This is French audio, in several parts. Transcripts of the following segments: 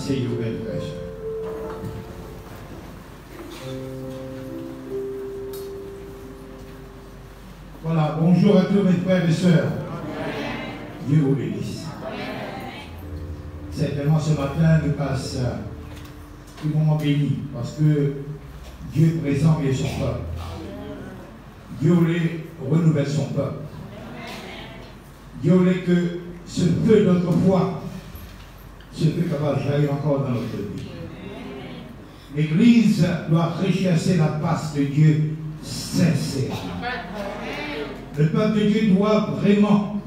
Asseyez-vous, frères et sœurs. Voilà, bonjour à tous mes frères et sœurs. Dieu vous bénisse. Certainement ce matin, nous passe un moment béni parce que Dieu est présent et son peuple. Dieu voulait renouveler son peuple. Dieu voulait que ce feu d'autrefois, ce feu capable de jaillir encore dans notre vie. L'Église doit rechercher la face de Dieu sincère. Le peuple de Dieu doit vraiment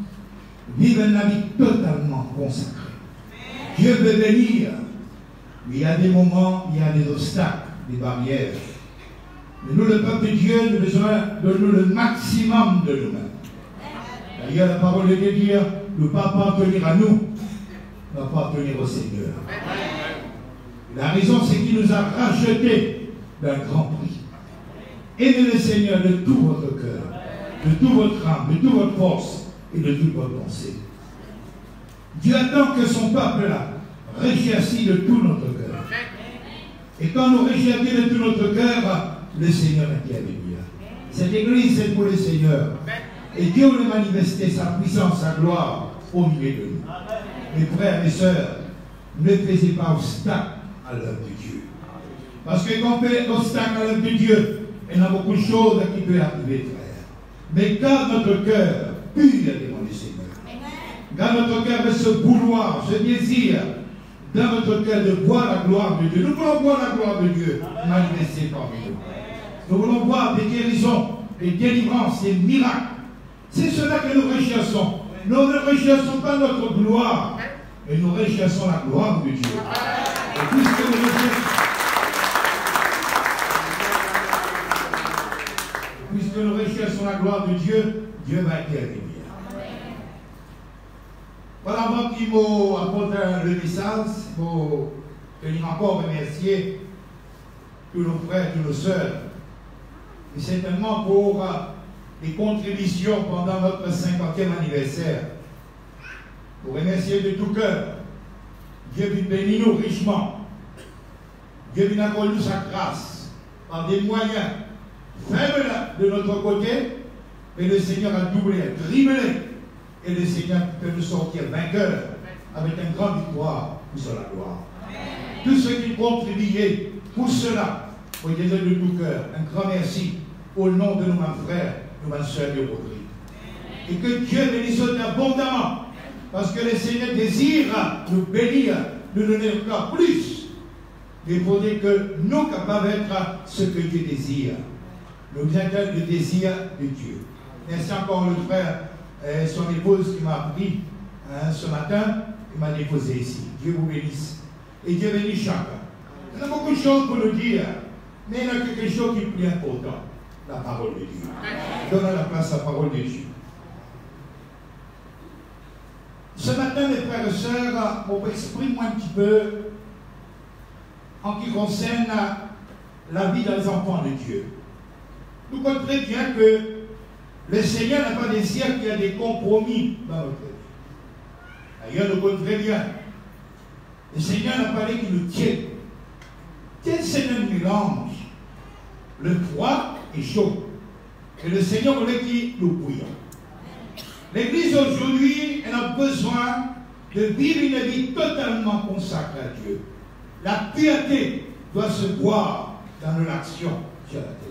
vivre un vie totalement consacré. Dieu veut venir. Mais il y a des moments, il y a des obstacles, des barrières. Mais nous, le peuple de Dieu, nous avons besoin de nous le maximum de nous-mêmes. D'ailleurs, la parole de Dieu dit, ne pas appartenir à nous, mais appartenir au Seigneur. La raison, c'est qu'il nous a rachetés d'un grand prix. Aimez le Seigneur de tout votre cœur, de toute votre âme, de toute votre force et de toute votre pensée. Dieu attend que son peuple-là recherche de tout notre cœur. Et quand nous recherchons de tout notre cœur, le Seigneur est à venir. Cette église, c'est pour le Seigneur. Et Dieu veut manifester sa puissance, sa gloire au milieu de nous. Mes frères et sœurs, ne faisez pas obstacle à l'œuvre de Dieu. Parce que quand on fait obstacle à l'œuvre de Dieu, il y a beaucoup de choses qui peuvent arriver, frère. Mais garde notre cœur pur devant le Seigneur. Garde notre cœur de ce vouloir, ce désir dans notre cœur de voir la gloire de Dieu. Nous voulons voir la gloire de Dieu manifestée parmi nous. Nous voulons voir des guérisons, des délivrances, des miracles. C'est cela que nous recherchons. Nous ne recherchons pas notre gloire, mais nous recherchons la gloire de Dieu. Et puisque nous recherchons la gloire de Dieu, Dieu va intervenir. Voilà, avant qu'il m'apporte le message, pour venir encore remercier tous nos frères, tous nos sœurs, et certainement pour les contributions pendant notre 50e anniversaire. Pour remercier de tout cœur. Dieu bénit nous richement. Dieu accorde nous sa grâce par des moyens faibles de notre côté, mais le Seigneur a doublé, a triplé. Et le Seigneur peut nous sortir vainqueurs avec une grande victoire pour la gloire. Tous ceux qui contribuaient pour cela, pour dire de tout cœur, un grand merci au nom de nos frères, nos soeurs de Rodrigue. Et que Dieu bénisse abondamment, parce que le Seigneur désire nous bénir, nous donner encore plus. Mais il faudrait que nous capables d'être ce que Dieu désire. Nous avons le désir de Dieu. Merci encore le frère. Son épouse qui m'a appris ce matin, il m'a déposé ici. Dieu vous bénisse. Et Dieu bénisse chacun. Il y a beaucoup de choses pour nous dire, mais il y a quelque chose qui est plus important, la parole de Dieu. Donne la place à la parole de Dieu. Ce matin, mes frères et sœurs, on va exprimer un petit peu en ce qui concerne la vie des enfants de Dieu. Nous comprenons très bien que le Seigneur n'a pas désiré qu'il y ait des compromis dans notre vie. D'ailleurs, nous comprenons très bien. Le Seigneur n'a pas dit qu'il nous tienne. C'est un mélange. Le froid et chaud. Et le Seigneur voulait qu'il nous bouillons. L'Église aujourd'hui, elle a besoin de vivre une vie totalement consacrée à Dieu. La pureté doit se voir dans nos actions sur la terre.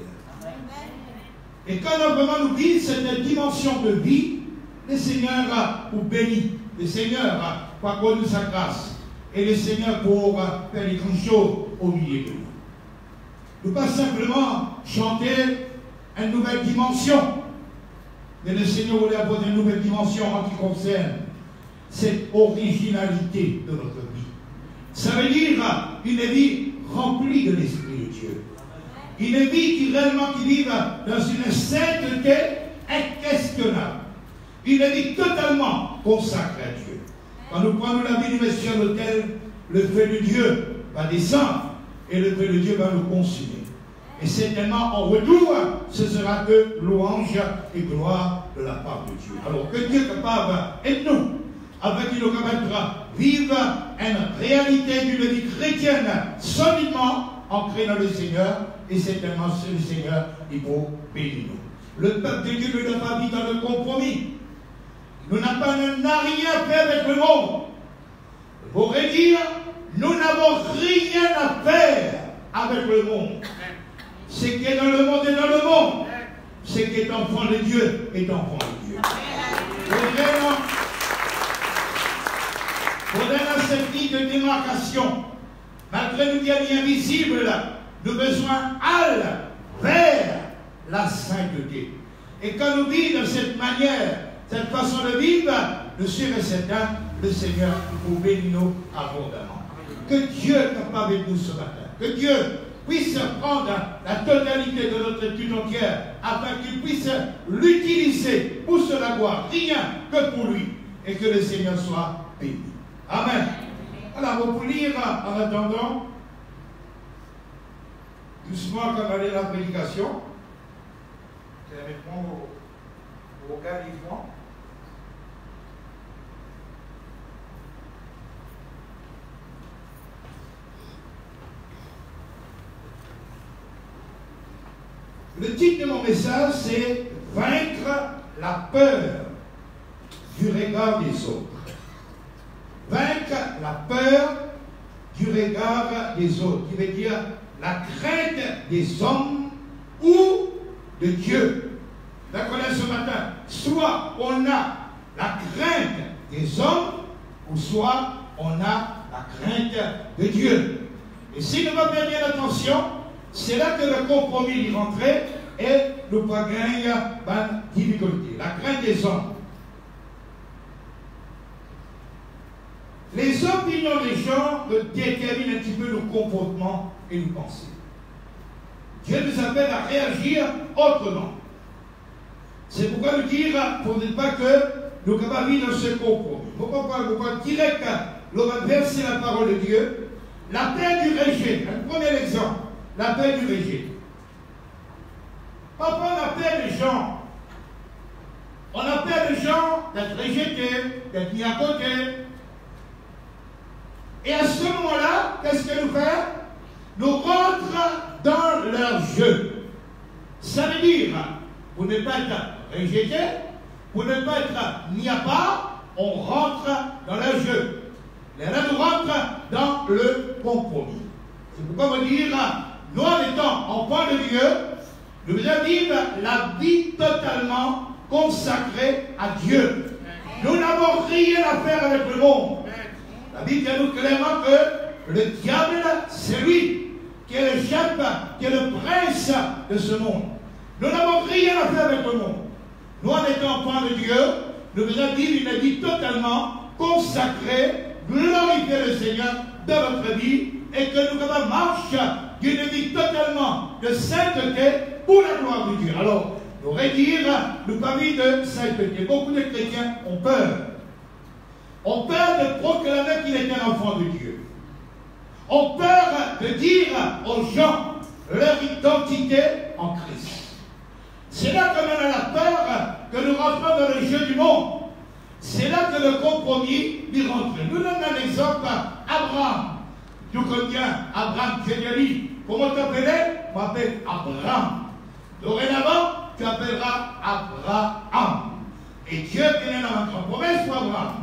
Et quand on vraiment nous vit cette dimension de vie, le Seigneur nous bénit. Le Seigneur pour accorder sa grâce. Et le Seigneur pour faire des grandes choses au milieu de nous. Nous pas simplement chanter une nouvelle dimension. Mais le Seigneur voulait apporter une nouvelle dimension en ce qui concerne cette originalité de notre vie. Ça veut dire une vie remplie de l'Esprit de Dieu. Une vie qui réellement vive dans une sainteté inquestionnable. Une vie totalement consacrée à Dieu. Quand nous prenons la vie du Messie à l'autel, le feu de Dieu va descendre et le feu de Dieu va nous consumer. Et certainement en retour, ce sera que louange et gloire de la part de Dieu. Alors que Dieu est capable, aide-nous afin qu'il nous permettra de vivre une réalité d'une vie chrétienne solidement ancrée dans le Seigneur, et certainement c'est le Seigneur qui peut bénir nous. Le peuple de Dieu ne doit pas vivre dans le compromis. Nous n'avons rien fait avec le monde. Pour dire, nous n'avons rien à faire avec le monde. Ce qui est dans le monde est dans le monde. Ce qui est enfant de Dieu est enfant de Dieu. Pour donner cette ligne de démarcation, malgré nous dire invisible, nous avons besoin d'aller vers la sainteté. Et quand nous vivons de cette manière, cette façon de vivre, nous sommes certains, le Seigneur pour bénir nous abondamment. Que Dieu est capable de nous ce matin. Que Dieu puisse prendre la totalité de notre étude entière afin qu'il puisse l'utiliser pour sa gloire, rien que pour lui, et que le Seigneur soit béni. Amen. Alors, pour lire en attendant, doucement comme aller la prédication, je vais répondre au gars vivant. Le titre de mon message, c'est « Vaincre la peur du regard des autres ». Vaincre la peur du regard des autres, qui veut dire la crainte des hommes ou de Dieu. D'accord, ce matin, soit on a la crainte des hommes, ou soit on a la crainte de Dieu. Et si nous faisons bien attention, c'est là que le compromis est rentré et nous pas gagner une difficulté. La crainte des hommes. Les opinions des gens déterminent un petit peu nos comportements et nos pensées. Dieu nous appelle à réagir autrement. C'est pourquoi nous dire, pour ne pas que nous ne pouvons pas vivre dans ce compromis. Pourquoi direct, l'on va verser la parole de Dieu. La peur du rejet. Un premier exemple. La peur du rejet. Parfois, on a peur des gens. On a peur des gens d'être rejetés, d'être mis à côté. Et à ce moment-là, qu'est-ce que nous faisons? Nous rentrons dans leur jeu. Ça veut dire, pour ne pas être rejeté, pour ne pas être mis à part, on rentre dans leur jeu. Et là, nous rentrons dans le compromis. C'est pourquoi on dire, nous, en étant enfants de Dieu, nous devons vivre la vie totalement consacrée à Dieu. Nous n'avons rien à faire avec le monde. La Bible dit nous clairement que le diable, c'est lui qui est le chef, qui est le prince de ce monde. Nous n'avons rien à faire avec le monde. Nous, en étant enfants de Dieu, nous devons vivre une vie totalement consacrée, glorifier le Seigneur dans notre vie et que nous devons marcher d'une vie totalement de sainteté pour la gloire de Dieu. Alors, nous redire, nous pas vie de sainteté. Beaucoup de chrétiens ont peur. Ont peur de proclamer qu'il est un enfant de Dieu. Ont peur de dire aux gens leur identité en Christ. C'est là que l'on a la peur que nous rentrons dans le jeu du monde. C'est là que le compromis lui rentre. Nous donnons un exemple à Abraham. Nous connaissons Abraham, Dieu lui dit, comment t'appelais? On m'appelle Abraham. Dorénavant, tu appelleras Abraham. Et Dieu tenait dans notre promesse pour Abraham.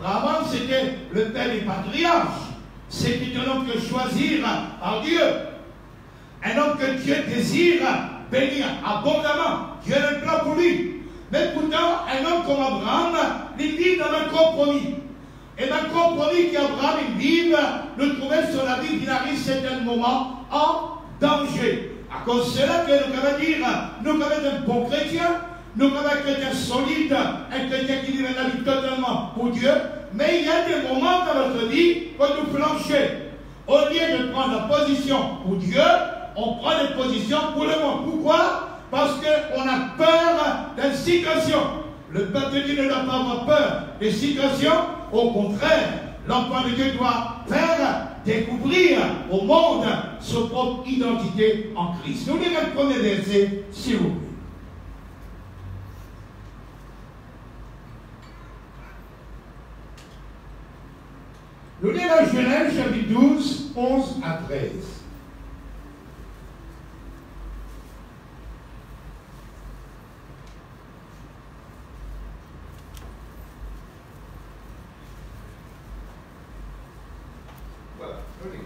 Abraham, c'était le père des patriarches. C'était un homme que choisir par Dieu. Un homme que Dieu désire bénir abondamment. Dieu a un plan pour lui. Mais pourtant, un homme comme Abraham, il vit dans un compromis. Et dans le compromis qu'Abraham vit, nous trouvons sur la vie qu'il arrive certains moments en danger. À cause de cela que nous devons dire, nous devons être un bon chrétien, nous devons être un chrétien solide, un chrétien qui vit la vie totalement pour Dieu, mais il y a des moments dans notre vie où nous flanchons. Au lieu de prendre la position pour Dieu, on prend des positions pour le monde. Pourquoi? Parce qu'on a peur d'une situation. Le peuple de Dieu ne doit pas avoir peur des situations. Au contraire, l'enfant de Dieu doit faire découvrir au monde sa propre identité en Christ. Nous lisons le premier verset, s'il vous plaît. Nous lisons dans Genèse chapitre 12, 11 à 13. Voilà, nous lisons.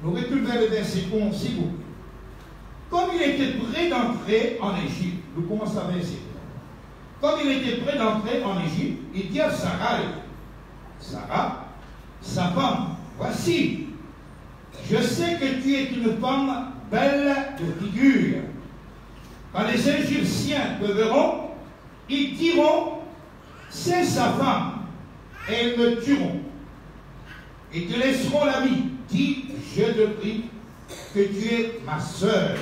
Nous retournons le verset 11, s'il vous plaît. Comme il était prêt d'entrer en Égypte, nous commençons à verset 11. Comme il était prêt d'entrer en Égypte, il dit à Sarah, Sarah, sa femme, voici, je sais que tu es une femme belle de figure. Quand les Égyptiens te verront, ils diront, c'est sa femme, et ils me tueront. Et te laisseront la vie. Dis, je te prie que tu es ma sœur,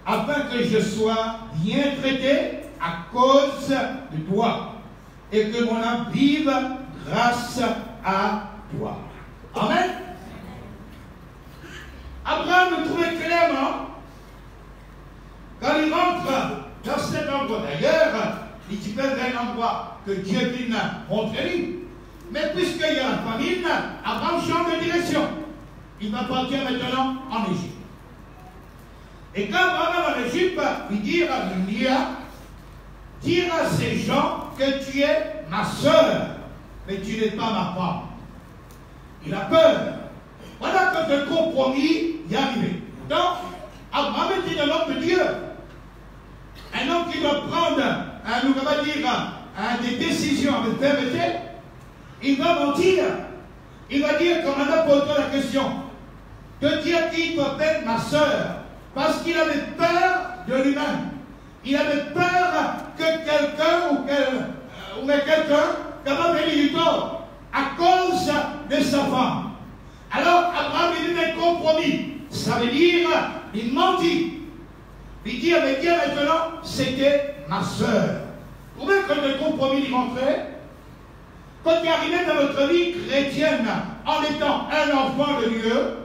afin que je sois bien traité à cause de toi, et que mon âme vive grâce à toi. Amen. Abraham le trouvait clairement, quand il rentre dans cet endroit. D'ailleurs, il dit que c'est un endroit que Dieu vient montrer lui. Mais puisqu'il y a la famine, Abraham change de direction. Il va partir maintenant en Égypte. Et quand Abraham est en Égypte, il dit à Léa, dire à ces gens que tu es ma sœur, mais tu n'es pas ma femme. Il a peur. Voilà que le compromis y est arrivé. Donc, Abraham était un homme de Dieu. Un homme qui doit prendre, nous va dire, des décisions avec fermeté. Il va mentir. Il va dire, comme on a posé la question, de dire qu'il t'appelle ma sœur, parce qu'il avait peur de lui-même. Il avait peur que quelqu'un ou quelqu'un va venir du tort à cause de sa femme. Alors Abraham il dit un compromis. Ça veut dire, il mentit. Il dit, mais Dieu maintenant, c'était ma sœur. Vous voyez que le compromis il rentrait. Quand il est arrivé dans notre vie chrétienne en étant un enfant de Dieu,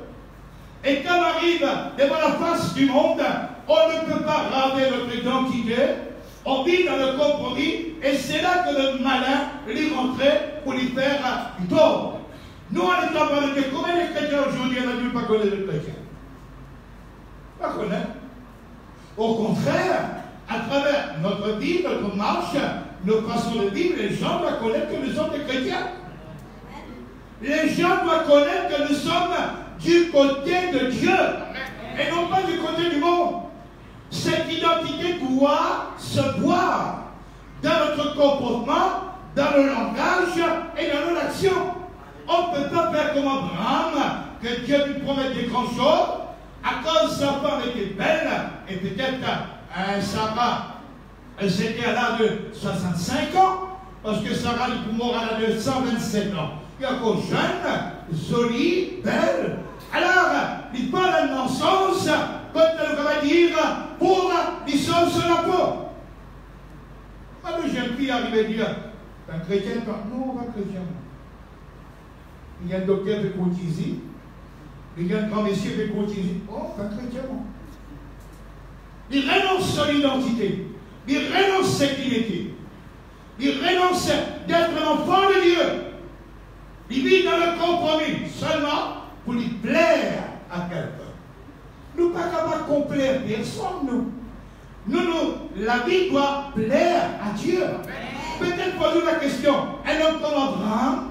et quand on arrive devant la face du monde, on ne peut pas rater notre identité, on vit dans le compromis, et c'est là que le malin lui rentrait pour lui faire du tort. Nous, en étant pas de Dieu, combien les chrétiens aujourd'hui on ne pas connaître le chrétien? Pas connaître. Au contraire, à travers notre vie, notre marche, nos façons de vivre, les gens doivent connaître que nous sommes des chrétiens. Les gens doivent connaître que nous sommes du côté de Dieu et non pas du côté du monde. Cette identité doit se voir dans notre comportement, dans le langage et dans nos actions. On ne peut pas faire comme Abraham, que Dieu lui promette des grandes choses, à cause sa femme était belle, et peut-être Sarah, c'était à l'âge de 65 ans, parce que Sarah, du coup, mort à l'âge de 127 ans. Il est encore jeune, jolie, belle. Alors, il parle de mensonge, quand elle va dire, pour les sauver sur la peau. Quand le jeune fille arrive à dire, un chrétien, non, pas chrétien. Il y a un docteur qui fait cotiser. Il y a un grand monsieur qui fait cotiser. Oh, pas chrétien. Il renonce à l'identité. Il renonce à ce qu'il était. Il renonce d'être un enfant de Dieu. Il vit dans le compromis seulement pour lui plaire à quelqu'un. Nous ne sommes pas capables de complaire personne, la vie doit plaire à Dieu. Peut-être poser la question, un homme comme Abraham,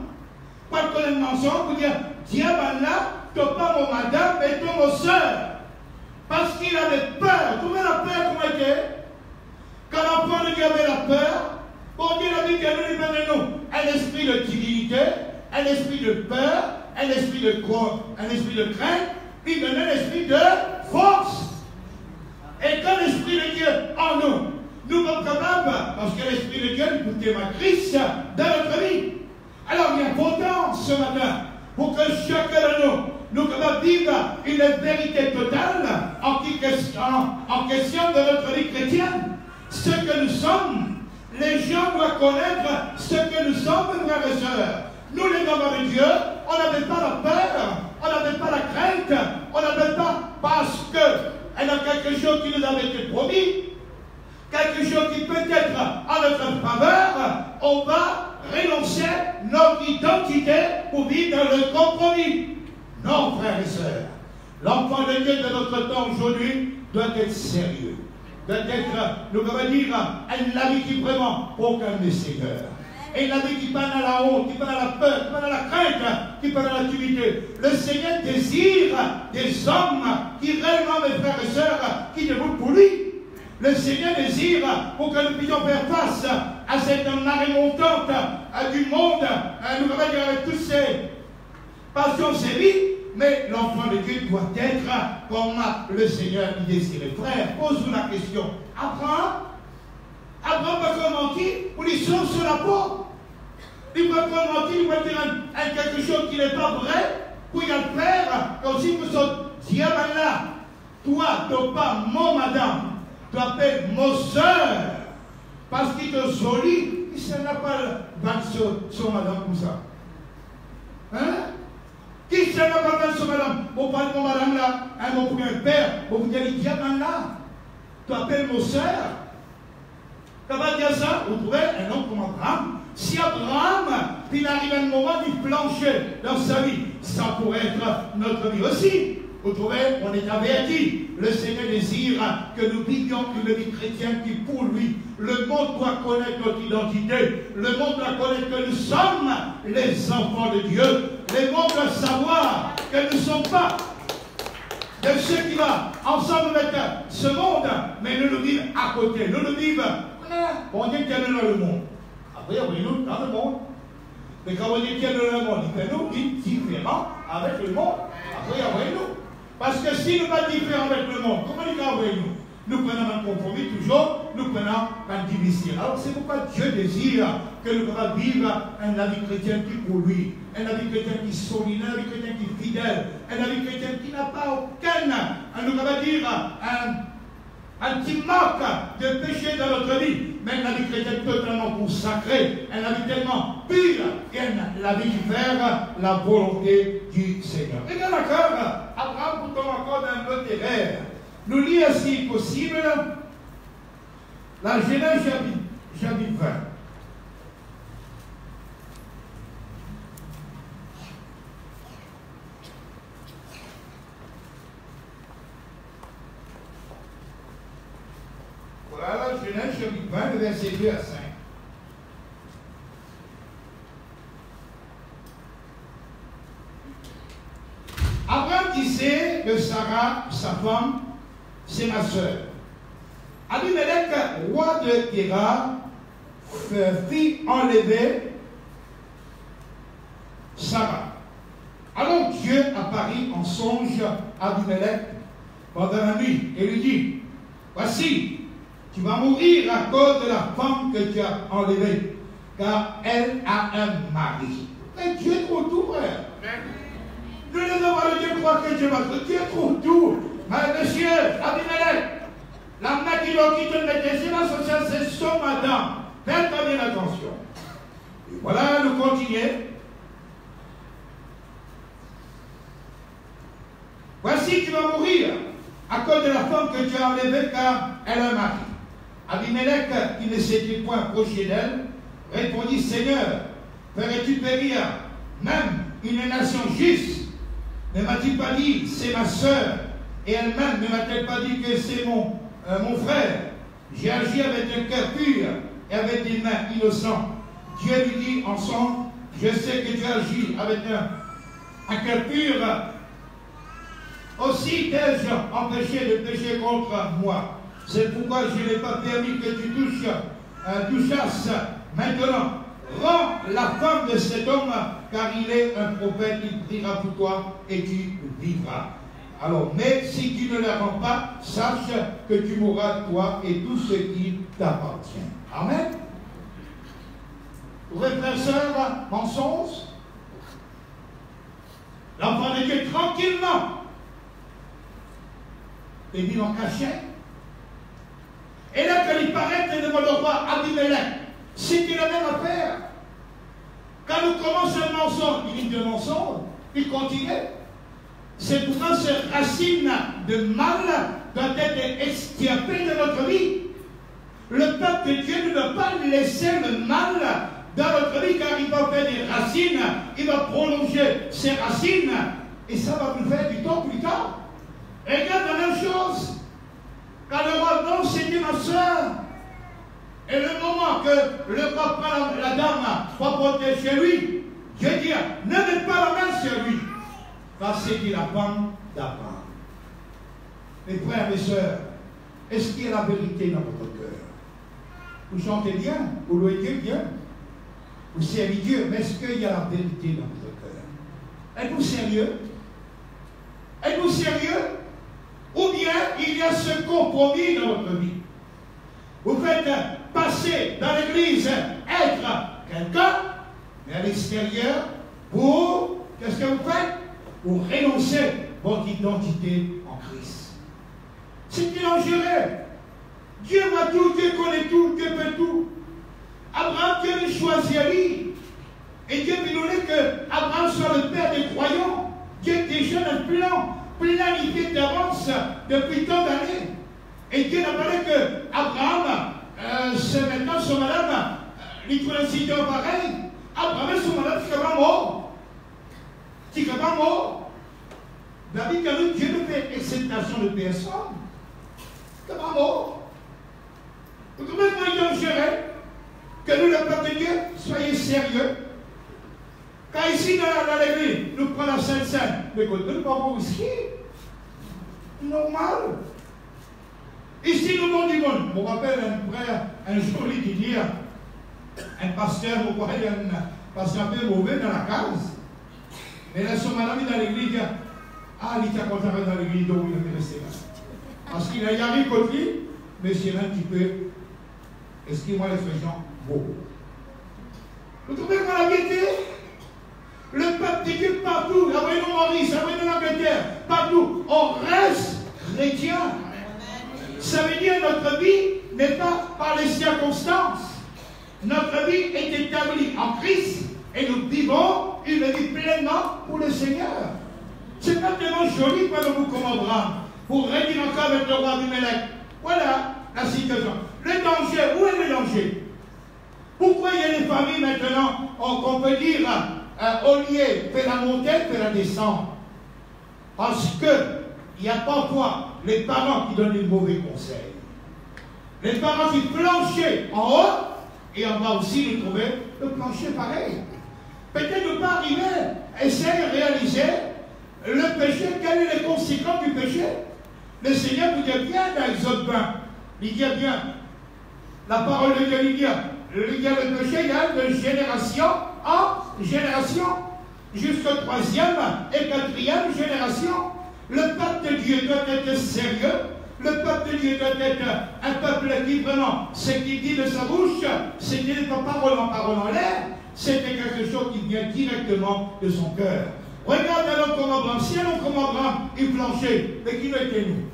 pas de connaître mensonge, pour dire, Dieu, là, tu n'es pas mon madame, mais tu es mon soeur. Parce qu'il avait peur. Vous voyez la peur comment elle était? Quand l'enfant de Dieu avait la peur, pour Dieu la vie Dieu nous libère nous un esprit de timidité, un esprit de peur, un esprit de crainte, puis donne un esprit de force. Et quand l'esprit de Dieu en nous, nous sommes capables, parce que l'esprit de Dieu nous témoigne Christ dans notre vie. Alors il est important ce matin, pour que chacun de nous capables de vivre une vérité totale en question de notre vie chrétienne. Ce que nous sommes, les gens doivent connaître ce que nous sommes, frères et sœurs. Nous, les enfants de Dieu, on n'avait pas la peur, on n'avait pas la crainte, quelque chose qui nous avait été promis, quelque chose qui peut être en notre faveur, on va renoncer notre identité pour vivre dans le compromis. Non, frères et sœurs. L'enfant de Dieu de notre temps aujourd'hui doit être sérieux. Doit être, nous allons dire, un ami qui vraiment proclame le Seigneur. Et un ami qui parle à la honte, qui parle à la peur, qui parle à la crainte, qui parle à la timidité. Le Seigneur désire des hommes qui réellement, mes frères et sœurs, qui dévouent pour lui. Le Seigneur désire pour que nous puissions faire face à cette marée montante du monde, nous allons dire avec toutes ces passions sévies. Mais l'enfant de Dieu doit être comme le Seigneur lui désirait. Frère, pose-vous la question. Abraham peut mentir pour lui sauver sur la peau. Il peut mentir, il peut dire quelque chose qui n'est pas vrai, pour y le faire, comme si vous êtes diable-là. Toi, tu pas mon madame, tu appelles mon soeur, parce qu'il te joli, il ne n'a pas battre sur madame comme ça. Hein? Qui ne n'a pas battre sur madame? Vous parlez de mon madame là, mon premier père, vous dites diable là, tu appelles mon soeur. Tu vas dire ça, vous trouvez un homme comme Abraham. Si Abraham, il arrive à un moment du plancher dans sa vie, ça pourrait être notre vie aussi. Vous trouvez, on est averti. Le Seigneur désire que nous vivions une vie chrétienne qui, pour lui, le monde doit connaître notre identité. Le monde doit connaître que nous sommes les enfants de Dieu. Le monde doit savoir que nous ne sommes pas de ceux qui vont ensemble avec ce monde, mais nous vivons à côté. Nous vivons, on dit qu'il y a dans le monde. Après, nous dans le monde. Mais quand on dit qu'il y a dans le monde, il fait nous vivre différents avec le monde. Après, nous. Parce que si nous ne sommes pas différents avec le monde, comment il va nous? Nous prenons un compromis toujours, nous prenons un difficile. Alors c'est pourquoi Dieu désire que nous puissions vivre un avis chrétien qui pour lui, un avis chrétien qui est solide, un avis chrétien qui est fidèle, un avis chrétien qui n'a pas aucun, nous allons dire, un petit manque de péché dans notre vie, mais un avis chrétien totalement consacré, un avis tellement pur, et un avis qui fait la volonté du Seigneur. Et bien d'accord, Abraham, pourtant encore d'un peu terraire. Nous lisons, si possible, la Genèse chapitre 20. Voilà la Genèse chapitre 20, le verset 2 à 5. Abraham disait que Sarah, sa femme, c'est ma soeur. Abimelech, roi de Kérar, fit enlever Sarah. Alors Dieu apparut en songe à Abimelech pendant la nuit et lui dit, voici, tu vas mourir à cause de la femme que tu as enlevée, car elle a un mari. Mais Dieu trouve tout, frère. Nous ne devons pas Dieu croire que Dieu va trouver. Dieu trouve tout. Mais monsieur, Abimelech, la main qui te mettait sur la sociale, c'est son madame. Faites bien attention. Et voilà, nous continuons. Voici, tu vas mourir à cause de la femme que tu as enlevée, car elle a un mari. Abimelech, qui ne s'était point approché d'elle, répondit, Seigneur, ferais-tu périr même une nation juste? Ne m'a-t-il pas dit, c'est ma soeur? Et elle-même ne m'a-t-elle pas dit que c'est mon frère? J'ai agi avec un cœur pur et avec des mains innocentes. Dieu lui dit en son, je sais que tu agis avec un cœur pur. Aussi t'ai-je empêché de pécher contre moi. C'est pourquoi je n'ai pas permis que tu chasses. Maintenant, rends la femme de cet homme, car il est un prophète, il priera pour toi et tu vivras. Alors, mais si tu ne la rends pas, sache que tu mourras toi et tout ce qui t'appartient. Amen. Vous voyez, frères et sœurs, mensonge. L'enfant de Dieu tranquillement et vit en cachet. Et là, quand il paraît devant le roi Abimelech, c'était la même affaire. Quand nous commençons un mensonge, il dit de mensonge, il continue. C'est pourtant cette racine de mal doit être extirpé de notre vie. Le peuple de Dieu ne doit pas laisser le mal dans notre vie, car il va faire des racines, il va prolonger ses racines, et ça va nous faire du temps plus tard. Regarde la même chose. Quand le roi, non, c'était ma soeur. Et le moment que le roi prend la dame pour porter chez lui, Dieu dit, ne mets pas la main sur lui, parce que c'est la femme d'Abraham. Mes frères et sœurs, est-ce qu'il y a la vérité dans votre cœur? Vous chantez bien, vous louez Dieu bien, vous servez Dieu, mais est-ce qu'il y a la vérité dans votre cœur? Êtes-vous sérieux? Êtes-vous sérieux? Ou bien il y a ce compromis dans votre vie? Vous faites passer dans l'église être quelqu'un, mais à l'extérieur, pour, qu'est-ce que vous faites? Vous renoncez votre identité en Christ. C'est dangereux. Dieu voit tout, Dieu connaît tout, Dieu fait tout. Abraham, Dieu l'a choisi à lui. Et Dieu lui donné que Abraham soit le père des croyants. Dieu déjà un plan, planifié d'avance depuis tant d'années. Et Dieu n'a pas dit que Abraham, c'est maintenant son madame, il coïncide pareil. Abraham et son madame, c'est pas mort. C'est pas mort. David, Dieu ne fait acceptation de personne. C'est pas mort. Vous trouvez comment il dangereux que nous, le peuple de Dieu, soyez sérieux. Quand ici, dans l'église, nous prenons la Sainte-Seine, mais nous ne pouvons pas vous risquer. Normal. Ici, nous avons du monde. Je me rappelle un frère, un jour, qui dit, un pasteur, vous voyez, un pasteur un peu mauvais dans la case. Mais là, son madame est dans l'église, il dit, ah, il était content dans l'église, donc il est resté là. Parce qu'il a arrivé côté, mais c'est un petit peu, excusez-moi l'expression, beau. Vous trouvez qu'on a guetté? Le peuple de Dieu partout, la Réunion Maurice, la Réunion Angleterre, partout, on reste chrétien. Ça veut dire que notre vie n'est pas par les circonstances. Notre vie est établie en Christ et nous vivons une vie pleinement pour le Seigneur. C'est pas tellement joli pour nous comme Abraham, pour réunir encore avec le roi Abimelech. Voilà la situation. Le danger, où est le danger? Pourquoi il y a des familles maintenant, qu'on peut dire, au lieu de la monter, de la descendre? Parce qu'il y a parfois les parents qui donnent des mauvais conseils. Les parents qui planchaient en haut, et on va aussi nous trouver le plancher pareil. Peut-être ne pas arriver, essayer de réaliser le péché, quelles sont les conséquences du péché. Le Seigneur vous dit bien dans Exode 20, il dit bien, la parole de Dieu, il y a le péché, il y a de génération en génération, jusqu'au 3e et 4e génération. Le peuple de Dieu doit être sérieux. Le peuple de Dieu doit être un peuple qui vraiment, ce qu'il dit de sa bouche, ce n'est pas parole en l'air, c'était quelque chose qui vient directement de son cœur. Regarde un homme comme Abraham. Si un homme comme Abraham, il planchait, mais qui était nous?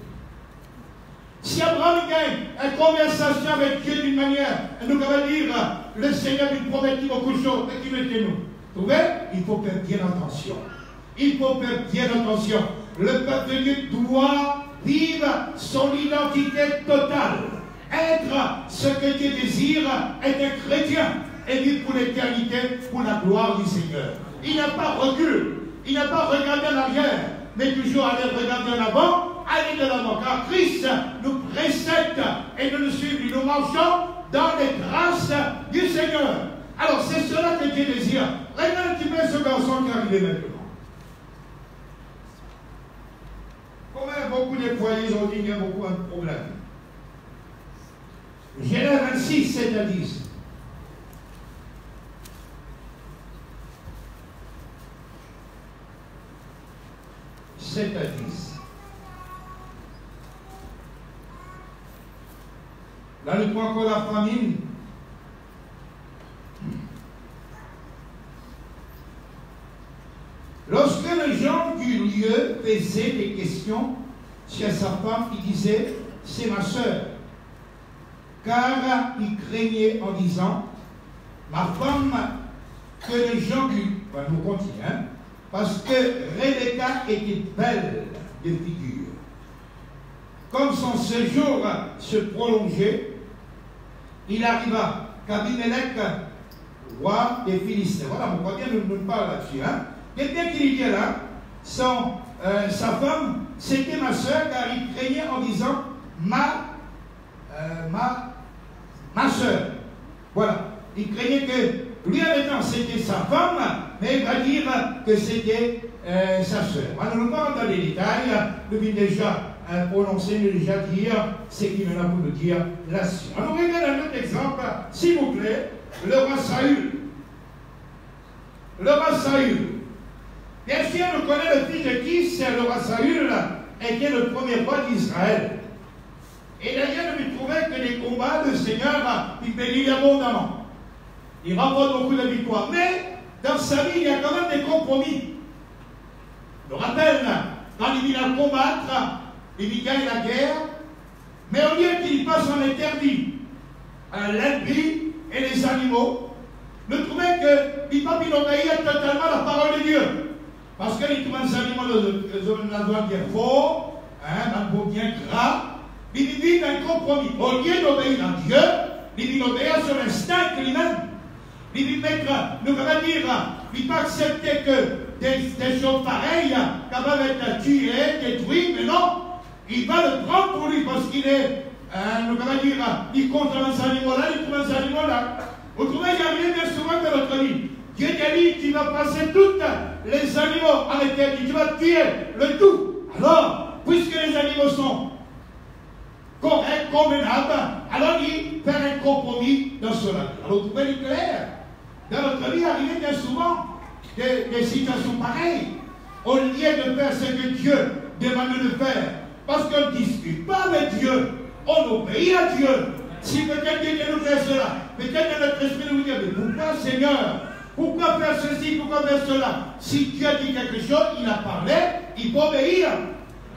Si Abraham gagne une conversation avec Dieu d'une manière, nous allons dire, le Seigneur lui promettit beaucoup de choses, mais qui était nous? Vous voyez? Il faut faire bien attention. Il faut faire bien attention. Le peuple de Dieu doit vivre son identité totale. Être ce que Dieu désire, être un chrétien et vivre pour l'éternité, pour la gloire du Seigneur. Il n'a pas recul, il n'a pas regardé en arrière, mais toujours aller regarder en avant, aller de l'avant. Car Christ nous précède et nous suivons, nous marchons dans les grâces du Seigneur. Alors c'est cela que Dieu désire. Regarde un petit peu ce garçon qui est arrivé maintenant. Comment beaucoup de foyers ont dit qu'il y a beaucoup de problèmes. Genèse 26, 7 à 10. « 7 à 10. Là, nous prenons encore la famine. Lorsque les gens du lieu faisaient des questions sur sa femme, il disait, c'est ma sœur. Car il craignait en disant, ma femme, que les gens du... Ben, nous continuons, parce que Rebecca était belle de figure. comme son séjour se prolongeait, il arriva qu'Abimelech, roi des Philistins, voilà, on voit bien nous parle là-dessus, hein. Quelqu'un qui dit là, sa femme, c'était ma soeur, car il craignait en disant ma soeur. Voilà. Il craignait que lui en étant c'était sa femme, mais il va dire que c'était sa soeur. Alors nous parlons dans les détails, nous venons déjà prononcer, nous déjà dire ce qu'il en a pour nous dire là-dessus. Alors regardez un autre exemple, s'il vous plaît, le roi Saül. Le roi Saül. Bien sûr, nous connaissons le fils de qui, c'est le roi Saül, était le premier roi d'Israël. Et d'ailleurs, nous trouvons que les combats, le Seigneur, il bénit abondamment. Il remporte beaucoup de victoires. Mais, dans sa vie, il y a quand même des compromis. Je me rappelle, quand il vient combattre, il gagne la guerre, mais au lieu qu'il passe en interdit l'impie et les animaux, nous trouvons qu'il va obéir totalement à la parole de Dieu. Parce qu'il trouve les animaux, la doigt bien fort, un beau bien gras. Il vit un compromis. Au lieu d'obéir à Dieu, il obéit sur l'instinct lui-même. Il va mettre, nous allons dire, il va accepter que des choses pareilles, capables d'être tuées, détruites, mais non. Il va le prendre pour lui parce qu'il est, nous allons dire, il compte dans ces animaux-là, il trouve ces animaux-là. Vous trouvez, il y a bien souvent dans notre vie. Dieu t'a dit, tu vas passer tous les animaux en éternité, tu vas tuer le tout. Alors, puisque les animaux sont correct, convenable, alors il fait un compromis dans cela. Alors, vous pouvez le clair. Dans notre vie, arrive bien souvent des situations pareilles. Au lieu de faire ce que Dieu demande de faire, parce qu'on ne discute pas avec Dieu, on obéit à Dieu. Si peut-être Dieu nous fait cela, peut-être que notre esprit nous dit, mais pourquoi Seigneur? Pourquoi faire ceci? Pourquoi faire cela? Si Dieu a dit quelque chose, il a parlé, il peut obéir.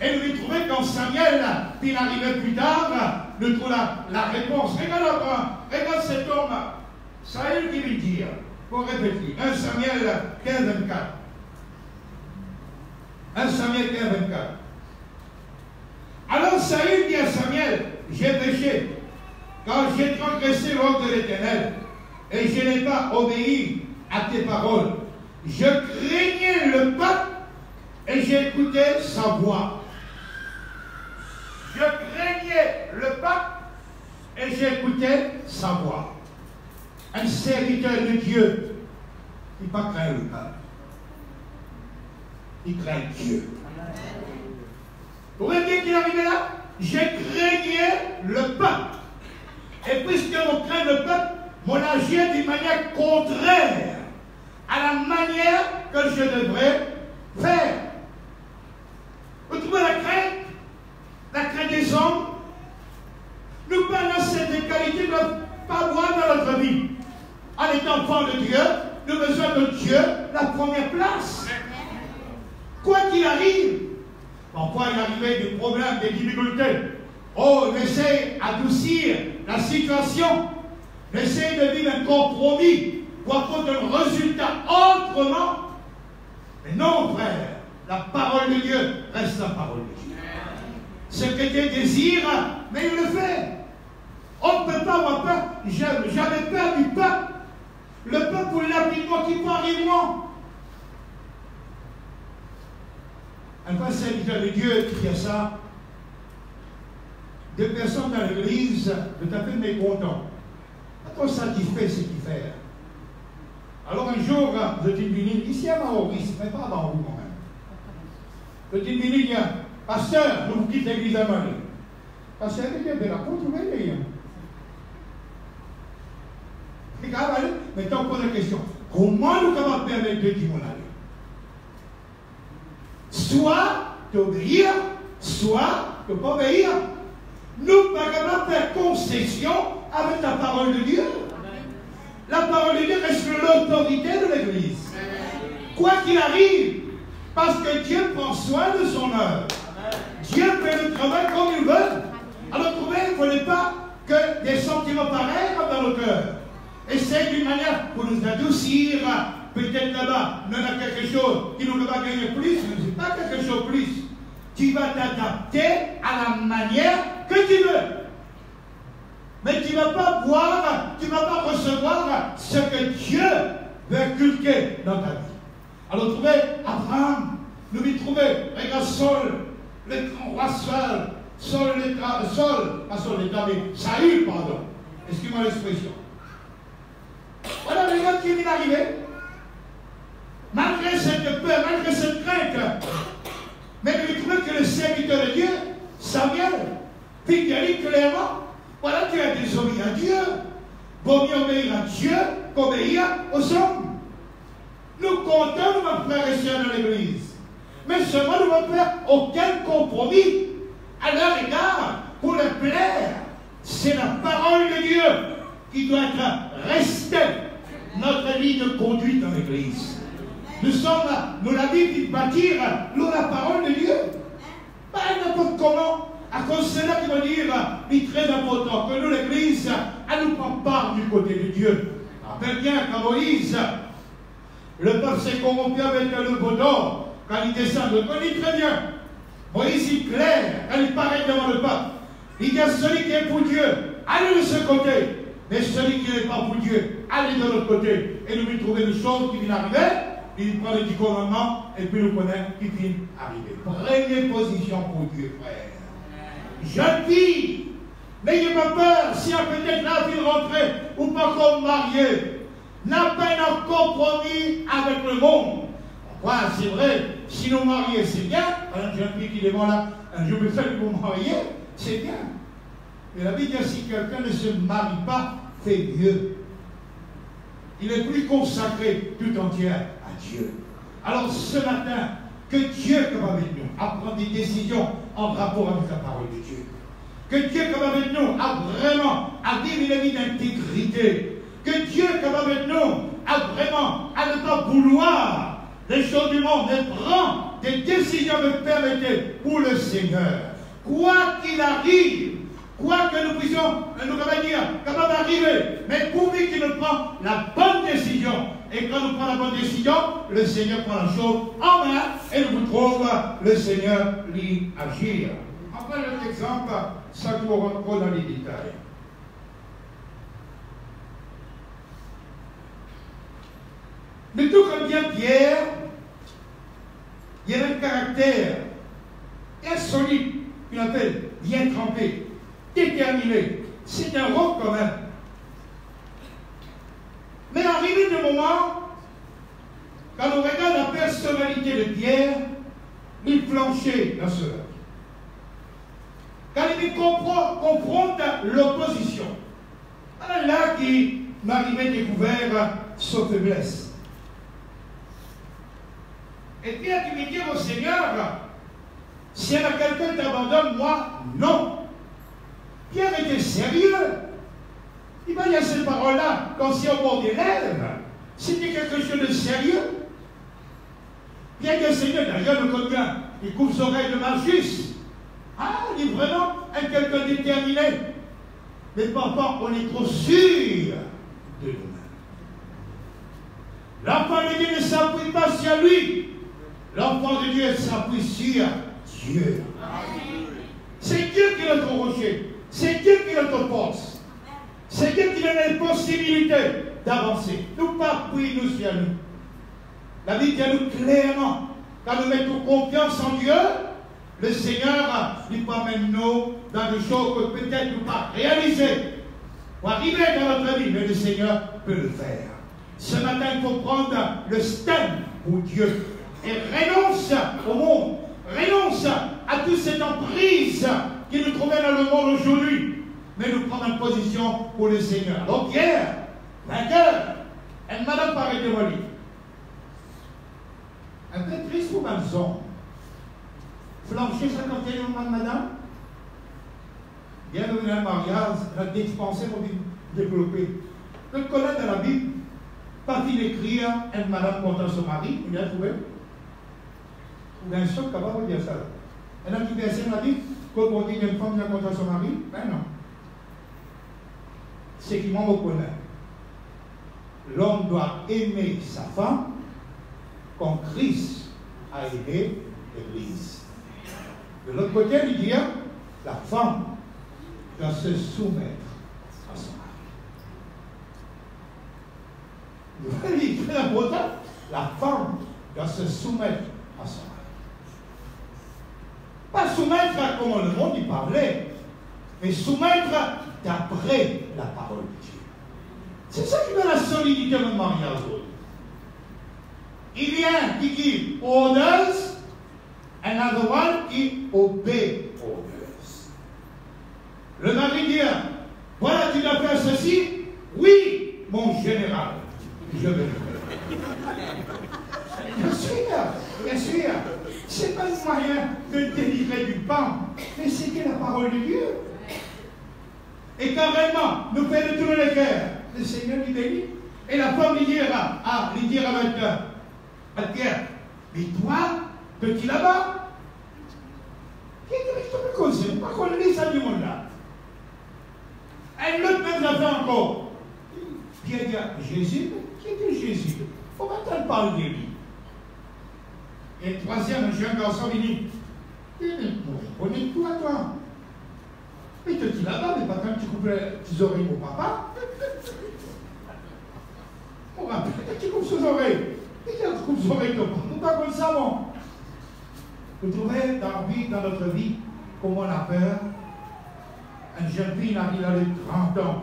Et nous trouvons quand Samuel, puis il arrivait plus tard, nous trouvons la réponse. Regarde cet homme, Saül qui lui dit, pour répéter, 1 Samuel 15, 24. 1 Samuel 15, 24. Alors Saül dit à Samuel, j'ai péché, car j'ai transgressé l'ordre de l'Éternel, et je n'ai pas obéi à tes paroles. Je craignais le peuple, et j'ai écouté sa voix. Je craignais le peuple et j'ai écouté sa voix. Un serviteur de Dieu, il ne pas craindre le peuple. Il craint Dieu. Vous voyez bien qu'il est arrivé là? J'ai craigné le peuple. Et puisque on craint le peuple, mon agir d'une manière contraire à la manière que je devrais faire. Vous trouvez la crainte? La crainte des hommes, nous prenons cette qualité de ne pas voir dans notre vie. En étant enfant de Dieu, nous avons besoin de Dieu la première place. Quoi qu'il arrive, parfois il arrivait des problèmes, des difficultés. Oh, on essaie d'adoucir la situation, on essaie de vivre un compromis pour avoir un résultat autrement. Mais non, frère, la parole de Dieu reste la parole de Dieu. Ce que Dieu désire, mais il le fait. On ne peut pas avoir peur. J'avais peur du peuple. Le peuple rapidement qui part rapidement. Un fois, serviteur de Dieu qui a ça, des personnes dans l'église tout à fait mécontents. Pas trop satisfait ce qu'il fait. Alors un jour, je dis venu, ici à Maurice, mais pas avant vous quand même. Je dis venu, pasteur, nous quittons l'église à Marie. Pasteur, il y a de la côte, vous voyez. Maintenant, on pose la question. Comment nous pouvons permettre de dire mon aller? Soit d'obéir, soit de ne pas obéir. Nous ne pouvons pas faire concession avec la parole de Dieu. La parole de Dieu reste l'autorité de l'Église. Quoi qu'il arrive, parce que Dieu prend soin de son œuvre. Dieu fait le travail comme il veut. Alors, trouvez, il ne fallait pas que des sentiments pareils dans nos cœurs. Essaye d'une manière pour nous adoucir. Peut-être là-bas, nous avons quelque chose qui nous va gagner plus, mais ce n'est pas quelque chose de plus. Tu vas t'adapter à à la manière que tu veux. Mais tu ne vas pas voir, tu ne vas pas recevoir ce que Dieu veut inculquer dans ta vie. Alors, trouvez Abraham, nous lui trouvons, regarde Saul, le grand roi Saul, Saül, pardon. Excuse-moi l'expression. Voilà, regarde qui vient d'arriver. Malgré cette peur, malgré cette crainte, mais nous lui trouvons que le serviteur de Dieu, Samuel, puis il dit clairement, voilà, tu as désobéi à Dieu. Vaut mieux obéir à Dieu qu'obéir aux hommes. Nous comptons, nos frères et sœurs de l'Église. Mais seulement nous ne pouvons faire aucun compromis à leur égard pour leur plaire. C'est la parole de Dieu qui doit être restée notre ligne de conduite dans l'Église. Nous la Bible dit bâtir la parole de Dieu. Pas n'importe comment. À cause de cela qui va dire, il est très important que nous, l'Église, elle nous prend part du côté de Dieu. Rappelle bien qu'à Moïse, le peuple s'est corrompu avec le veau d'or. Quand il descend, on dit très bien. Moïse, il clair, quand il paraît devant le peuple. Il dit à celui qui est pour Dieu, allez de ce côté. Mais celui qui n'est pas pour Dieu, allez de l'autre côté. Et nous lui trouvons une chose qui vient arriver. Il prend les 10 commandements et puis nous connaissons qui vient arriver. Prenez position pour Dieu, frère. Jeune fille, n'ayez pas peur si peut-être la vie rentrée ou pas encore mariée. N'a pas un compromis avec le monde. Pourquoi? C'est vrai, si nous marions, c'est bien. Un jeune fille qui demande là, je me fais pour marier, c'est bien. Mais la Bible dit si quelqu'un ne se marie pas, fait mieux. Il est plus consacré tout entier à Dieu. Alors ce matin, que Dieu est capable de nous à prendre des décisions en rapport avec la parole de Dieu. Que Dieu est capable de nous à vraiment à vivre une vie d'intégrité. Que Dieu est capable de nous à vraiment à ne pas vouloir les choses du monde, mais prendre des décisions me permettez pour le Seigneur. Quoi qu'il arrive, quoi que nous puissions nous capables d'arriver, mais pourvu qu'il nous prend la bonne décision. Et quand nous prenons la bonne décision, le Seigneur prend la chose en main et nous trouve le Seigneur lui agir. Enfin, l'autre exemple, ça nous rentre dans les détails. Mais tout comme bien Pierre, il y a un caractère insolite, qu'on appelle bien trempé, déterminé. C'est un roc quand même. Mais arrivé le moment, quand on regarde la personnalité de Pierre, il flanchait dans cela. Quand il confronte l'opposition, voilà là qui m'arrivait découvert sa faiblesse. Et Pierre qui me dit au Seigneur, s'il y a quelqu'un qui t'abandonne, moi, non. Pierre était sérieux. Il va y a ces paroles-là, quand c'est au bord des lèvres, c'était quelque chose de sérieux. Bien que le Seigneur, d'ailleurs, le connaît bien, il coupe ses oreilles de Malchus. Ah, il est vraiment un quelqu'un déterminé. Mais parfois, on est trop sûr de nous-mêmes. L'enfant de Dieu ne s'appuie pas sur lui. L'enfant de Dieu s'appuie sur Dieu. C'est Dieu qui est notre rocher. C'est Dieu qui est notre force. C'est Dieu qui donne les possibilités d'avancer. Nous pas appuyer nous sur nous. La Bible dit à nous clairement, quand nous mettons confiance en Dieu, le Seigneur nous promène nous dans des choses que peut-être nous pas réaliser pour arriver dans notre vie, mais le Seigneur peut le faire. Ce matin, il faut prendre le stand pour Dieu et renonce au monde, renonce à toute cette emprise qui nous trouvait dans le monde aujourd'hui, mais nous prenons une position pour le Seigneur. Donc Pierre, vainqueur, elle m'a pas arrêté mon livre. Un peu triste pour ma maison. Flancher 51 ans, madame. Bienvenue à un mariage, la dispensée pour développer. Le collègue de la Bible, pas qu'il écrire, une madame contre son mari, vous l'avez trouvé? Vous avez un choc capable de dire ça. Elle a dit verset dans la Bible, quand on dit une femme contre son mari, ben non. C'est qui m'en reconnaît. L'homme doit aimer sa femme comme Christ a aimé l'Église. De l'autre côté, il dit, La femme doit se soumettre à son mari. Très important. La femme doit se soumettre à son mari. Pas soumettre comme le monde y parlait, mais soumettre d'après la parole de Dieu. C'est ça qui donne la solidité de mariage. Il y a un qui dit orders, another one qui obey orders. Le mari dit, voilà, tu dois faire ceci. Oui, mon général, je vais le faire. Bien sûr. Ce n'est pas le moyen de délivrer du pain, mais c'était la parole de Dieu. Et carrément, nous faisons de tourner les cœurs. Le Seigneur lui bénit. Et la femme lui dira avec Pierre, mais toi, petit là-bas, qui est te causer? Pas qu'on lit ça du monde là. Elle l'autre même l'a fait encore. Pierre dit, Jésus, qui était Jésus? Il faut pas t'en parler de lui. Et le troisième, un jeune garçon, il dit, toi. Mais tu dis là-bas, mais pas quand tu coupes tes oreilles au papa. On va peut-être tu coupes ses oreilles. Et quand tu coupes ses oreilles, nous pas comme ça, bon. Vous trouvez dans notre vie, comment on a peur? Une jeune fille n'a pas les 30 ans,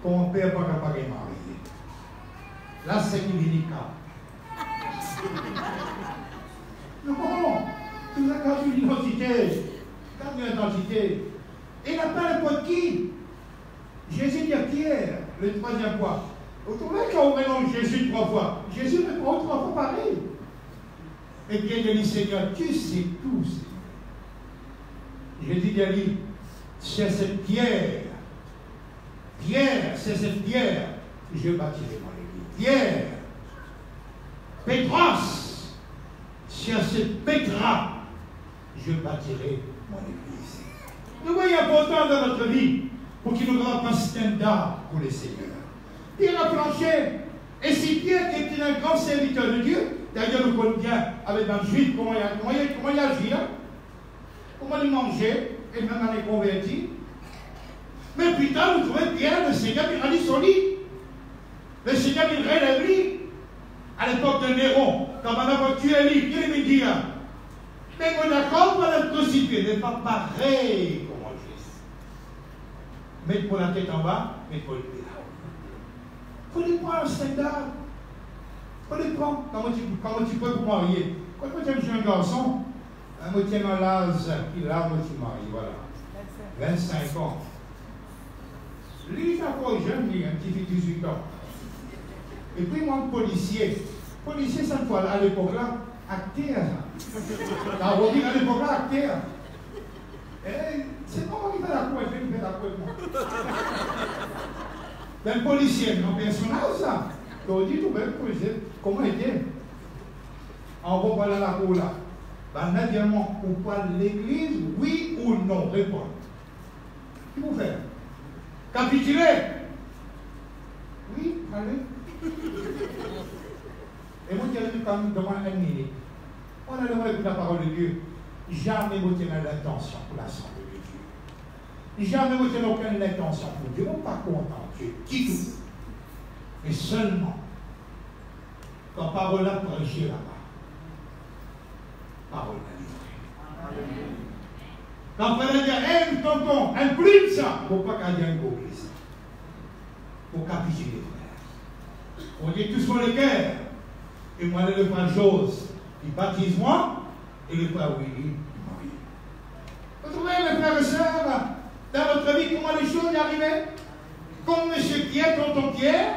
qu'on ne perd pas capable de marier. Là, c'est qui handicap. Non, tu as gardé une identité. Et n'a pas n'importe qui. Jésus dit à Pierre, le troisième fois. Vous trouvez quand on mélange Jésus 3 fois, Jésus répond 3 fois pareil. Et Pierre dit, Seigneur, tu sais tout. Jésus dit à lui, c'est cette pierre. C'est cette pierre que je bâtirai mon église. Pierre. Pétros. Sur cette pétra, je bâtirai mon église. Nous voyons important dans notre vie pour qu'il nous rende un standard pour les seigneurs. Pierre a planché. Et si Pierre, qui était un grand serviteur de Dieu, d'ailleurs nous connaissons bien avec un juif comment il agit, comment il mangeait, et même on est converti. Mais plus tard, vous trouvez Pierre, le Seigneur, il a dit son lit. Le Seigneur, il relève lui. À l'époque de Néron, quand on a tué lui, il lui dit, mais on est d'accord pour le crucifié, n'est pas pareil comme Jésus. Mettre pour la tête en bas, mettre pour le pied là. Il faut les prendre un standard. Il faut les prendre. Comment tu peux pour marier? Quand tu es un garçon, moi tiens un l'âge, il a, moi tu maries, voilà. 25 ans. Lui, il est encore jeune, lui, un petit 18 ans. Et puis moi, policier, cette fois-là, à l'époque-là, acteur. La Rodine, à l'époque-là, acteur. C'est pas moi qui fais la couette, je fais la couette, moi. Ben, policier, un personnage, ça. Tu dis, tout bien, policier, comment était? On va parler à la cour là. Ben, naturellement, on parle de l'église, oui ou non, répondre. Qu'est-ce que vous faites? Capituler? Oui, allez. Et moi, j'ai dit comme devant un minute. On a demandé écouter la parole de Dieu. Jamais vous tenez l'intention pour la santé de Dieu. Jamais vous tenez aucune intention pour Dieu. On n'est pas content de Dieu. Qui tout. Mais seulement, quand parole a prêché là-bas, parole a livré. Quand frère dit, aime tonton, imprime ça. Il ne faut pas qu'il y ait un gros ça. Il faut capituler, frère. On dit tous sur le cœur. Et moi, le frère Chose, il baptise moi, et le frère Willy, il marie. Vous trouvez, mes frères et sœurs, dans votre vie, comment les choses y arrivaient? Comme M. Pierre, tonton Pierre,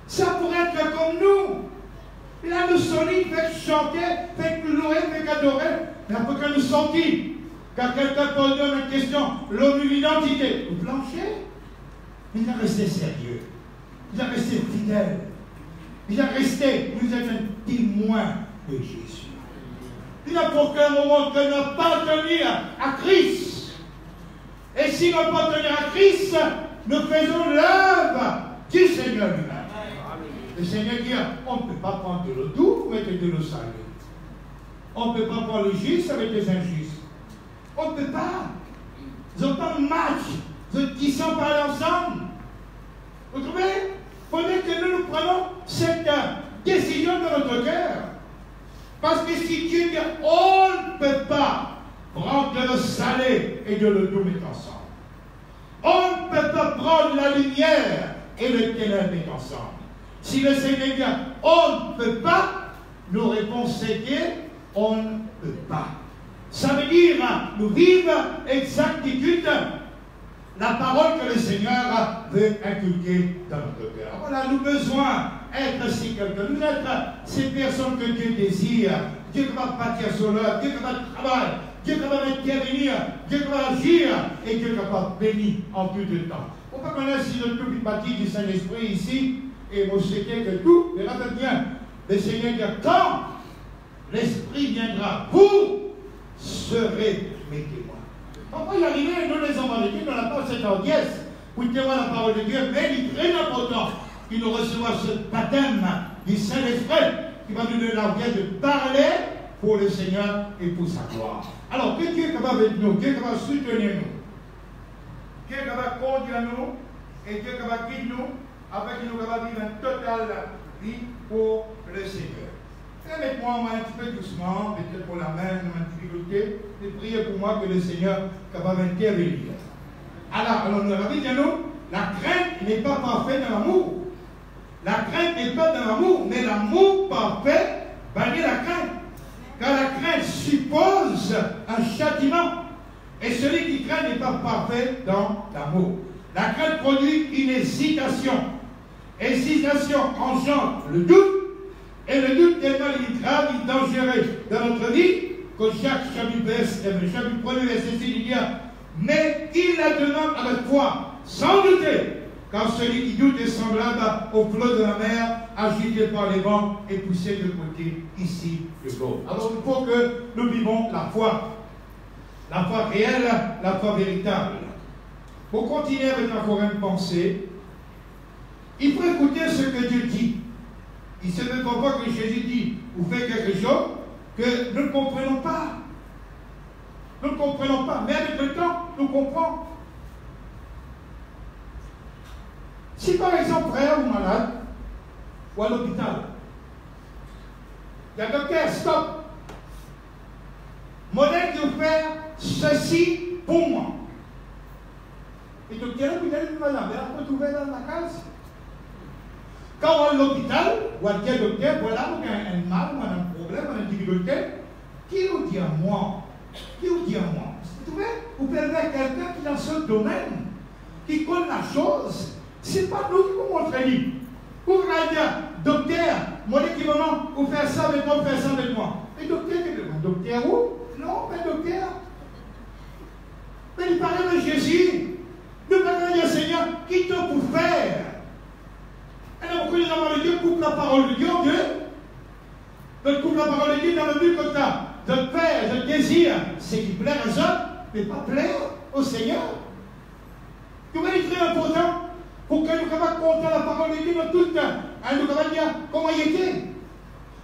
ça pourrait être comme nous. Là, nous solides, fait chanter, fait louer, fait adorer, mais après que nous sortis, quand quelqu'un pose une question, l'homme de l'identité, vous planchez. Il a resté sérieux. Il a resté fidèle. Il a resté, vous êtes un témoin de Jésus. Il n'a pour aucun moment que nous appartenir à Christ. Et si nous appartenons à Christ, nous faisons l'œuvre du Seigneur lui-même. Le Seigneur dit, on ne peut pas prendre de l'eau douce avec de l'eau salée. On ne peut pas prendre le juste avec des injustes. On ne peut pas. Ils n'ont pas de match qui sont parlés ensemble. Vous trouvez? Il faudrait que nous prenons cette décision dans notre cœur. Parce que si Dieu dit, on ne peut pas prendre le salé et de le tout mettre ensemble. On ne peut pas prendre la lumière et le ténèbre mettre ensemble. Si le Seigneur dit, on ne peut pas, nos réponses c'est on ne peut pas. Ça veut dire, nous vivons exactitude la parole que le Seigneur veut inculquer dans notre cœur. Voilà, nous besoin d'être si quelqu'un, nous être ces personnes que Dieu désire, Dieu qui va bâtir sur l'œuvre, Dieu qui va travailler, Dieu qui va intervenir, Dieu qui va agir, et Dieu qui va bénir en tout le temps. On peut connaître si le tout bâti du Saint-Esprit ici, et vous souhaitez que tout verra bien. Le Seigneur dit, quand l'Esprit viendra, vous serez mes témoins. On peut y arriver, nous les enfants de Dieu, on n'a pas cette audience pour témoigner la parole de Dieu, mais il est très important qu'il nous reçoive ce baptême du Saint-Esprit qui va nous donner l'audience de parler pour le Seigneur et pour sa gloire. Alors, que Dieu est capable de nous, Dieu est capable de soutenir nous, Dieu est capable de conduire nous, et Dieu est capable de guider nous, afin qu'il nous capable de vivre une totale vie pour le Seigneur. Permettez-moi un petit peu doucement, peut-être pour la main, une difficulté, de prier pour moi que le Seigneur est capable d'intervenir. Alors nous avons dit, nous, la crainte n'est pas parfaite dans l'amour. La crainte n'est pas dans l'amour, mais l'amour parfait bannit la crainte. Car la crainte suppose un châtiment. Et celui qui craint n'est pas parfait dans l'amour. La crainte produit une hésitation. Hésitation engendre le doute. Et le doute tellement grave et dangereux dans notre vie que chaque chapitre 1er verset 6 il dit, mais il la demande avec foi, sans douter, car celui qui doute est semblable au flot de la mer, agité par les vents et poussé de côté ici de l'eau. Alors il faut que nous vivons la foi réelle, la foi véritable. Pour continuer avec encore une pensée, il faut écouter ce que Dieu dit. Il se peut pas que Jésus dit ou fait quelque chose que nous ne comprenons pas. Nous ne comprenons pas, mais avec le temps, nous comprenons. Si par exemple, frère ou malade, ou à l'hôpital, il y a un docteur, stop. Modèle de faire ceci pour moi. Et le docteur, vous allez me dire, mais retrouver dans la case. Quand on va à l'hôpital, ou à quel docteur, voilà, on a un mal, on a un problème, on a une difficulté, qui nous dit à moi? Qui nous dit à moi? Vous trouvez? Vous pouvez voir quelqu'un qui est dans ce domaine, qui connaît la chose. Ce n'est pas nous qui vous montrons. Vous allez dire, docteur, mon équipement, vous faites ça avec moi, vous faites ça avec moi. Et docteur, docteur où? Non, mais docteur. Mais il parlait de Jésus. Nous parlons du Seigneur, qui te peut faire? Et là, beaucoup les enfants de Dieu coupent la parole de Dieu en Dieu. Donc, coupe la parole de Dieu dans le but comme ça. De faire, de désir, c'est qui plaire aux hommes, mais pas plaire au Seigneur. Tu vois, il est très important pour que nous puissions compter la parole de Dieu dans tout le temps. Nous puissions dire comment il était.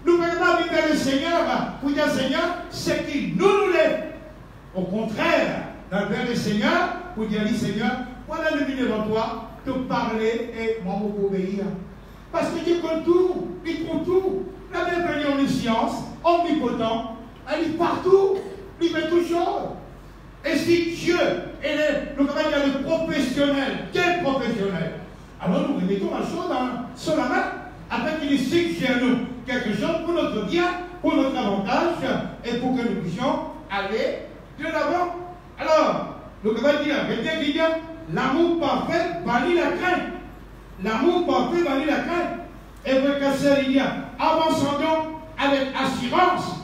Nous ne pouvons pas vivre le Seigneur pour dire Seigneur, c'est qui nous l'est. Au contraire, dans le Seigneur, pour dire Seigneur, voilà le milieu devant toi, te parler et moi vous obéir. Parce que Dieu connaît tout, il trouve tout. La bienvenue en omniscience, omnipotent, elle est partout, il fait tout chose. Et si Dieu est le professionnel, quel professionnel? Alors nous remettons la chose sur la main, afin qu'il suggère nous quelque chose pour notre bien, pour notre avantage, et pour que nous puissions aller de l'avant. Alors, nous allons dire, quelqu'un qui dit, l'amour parfait bannit la crainte. L'amour parfait bannit la crainte. Et pour casser, il dit, avançons donc avec assurance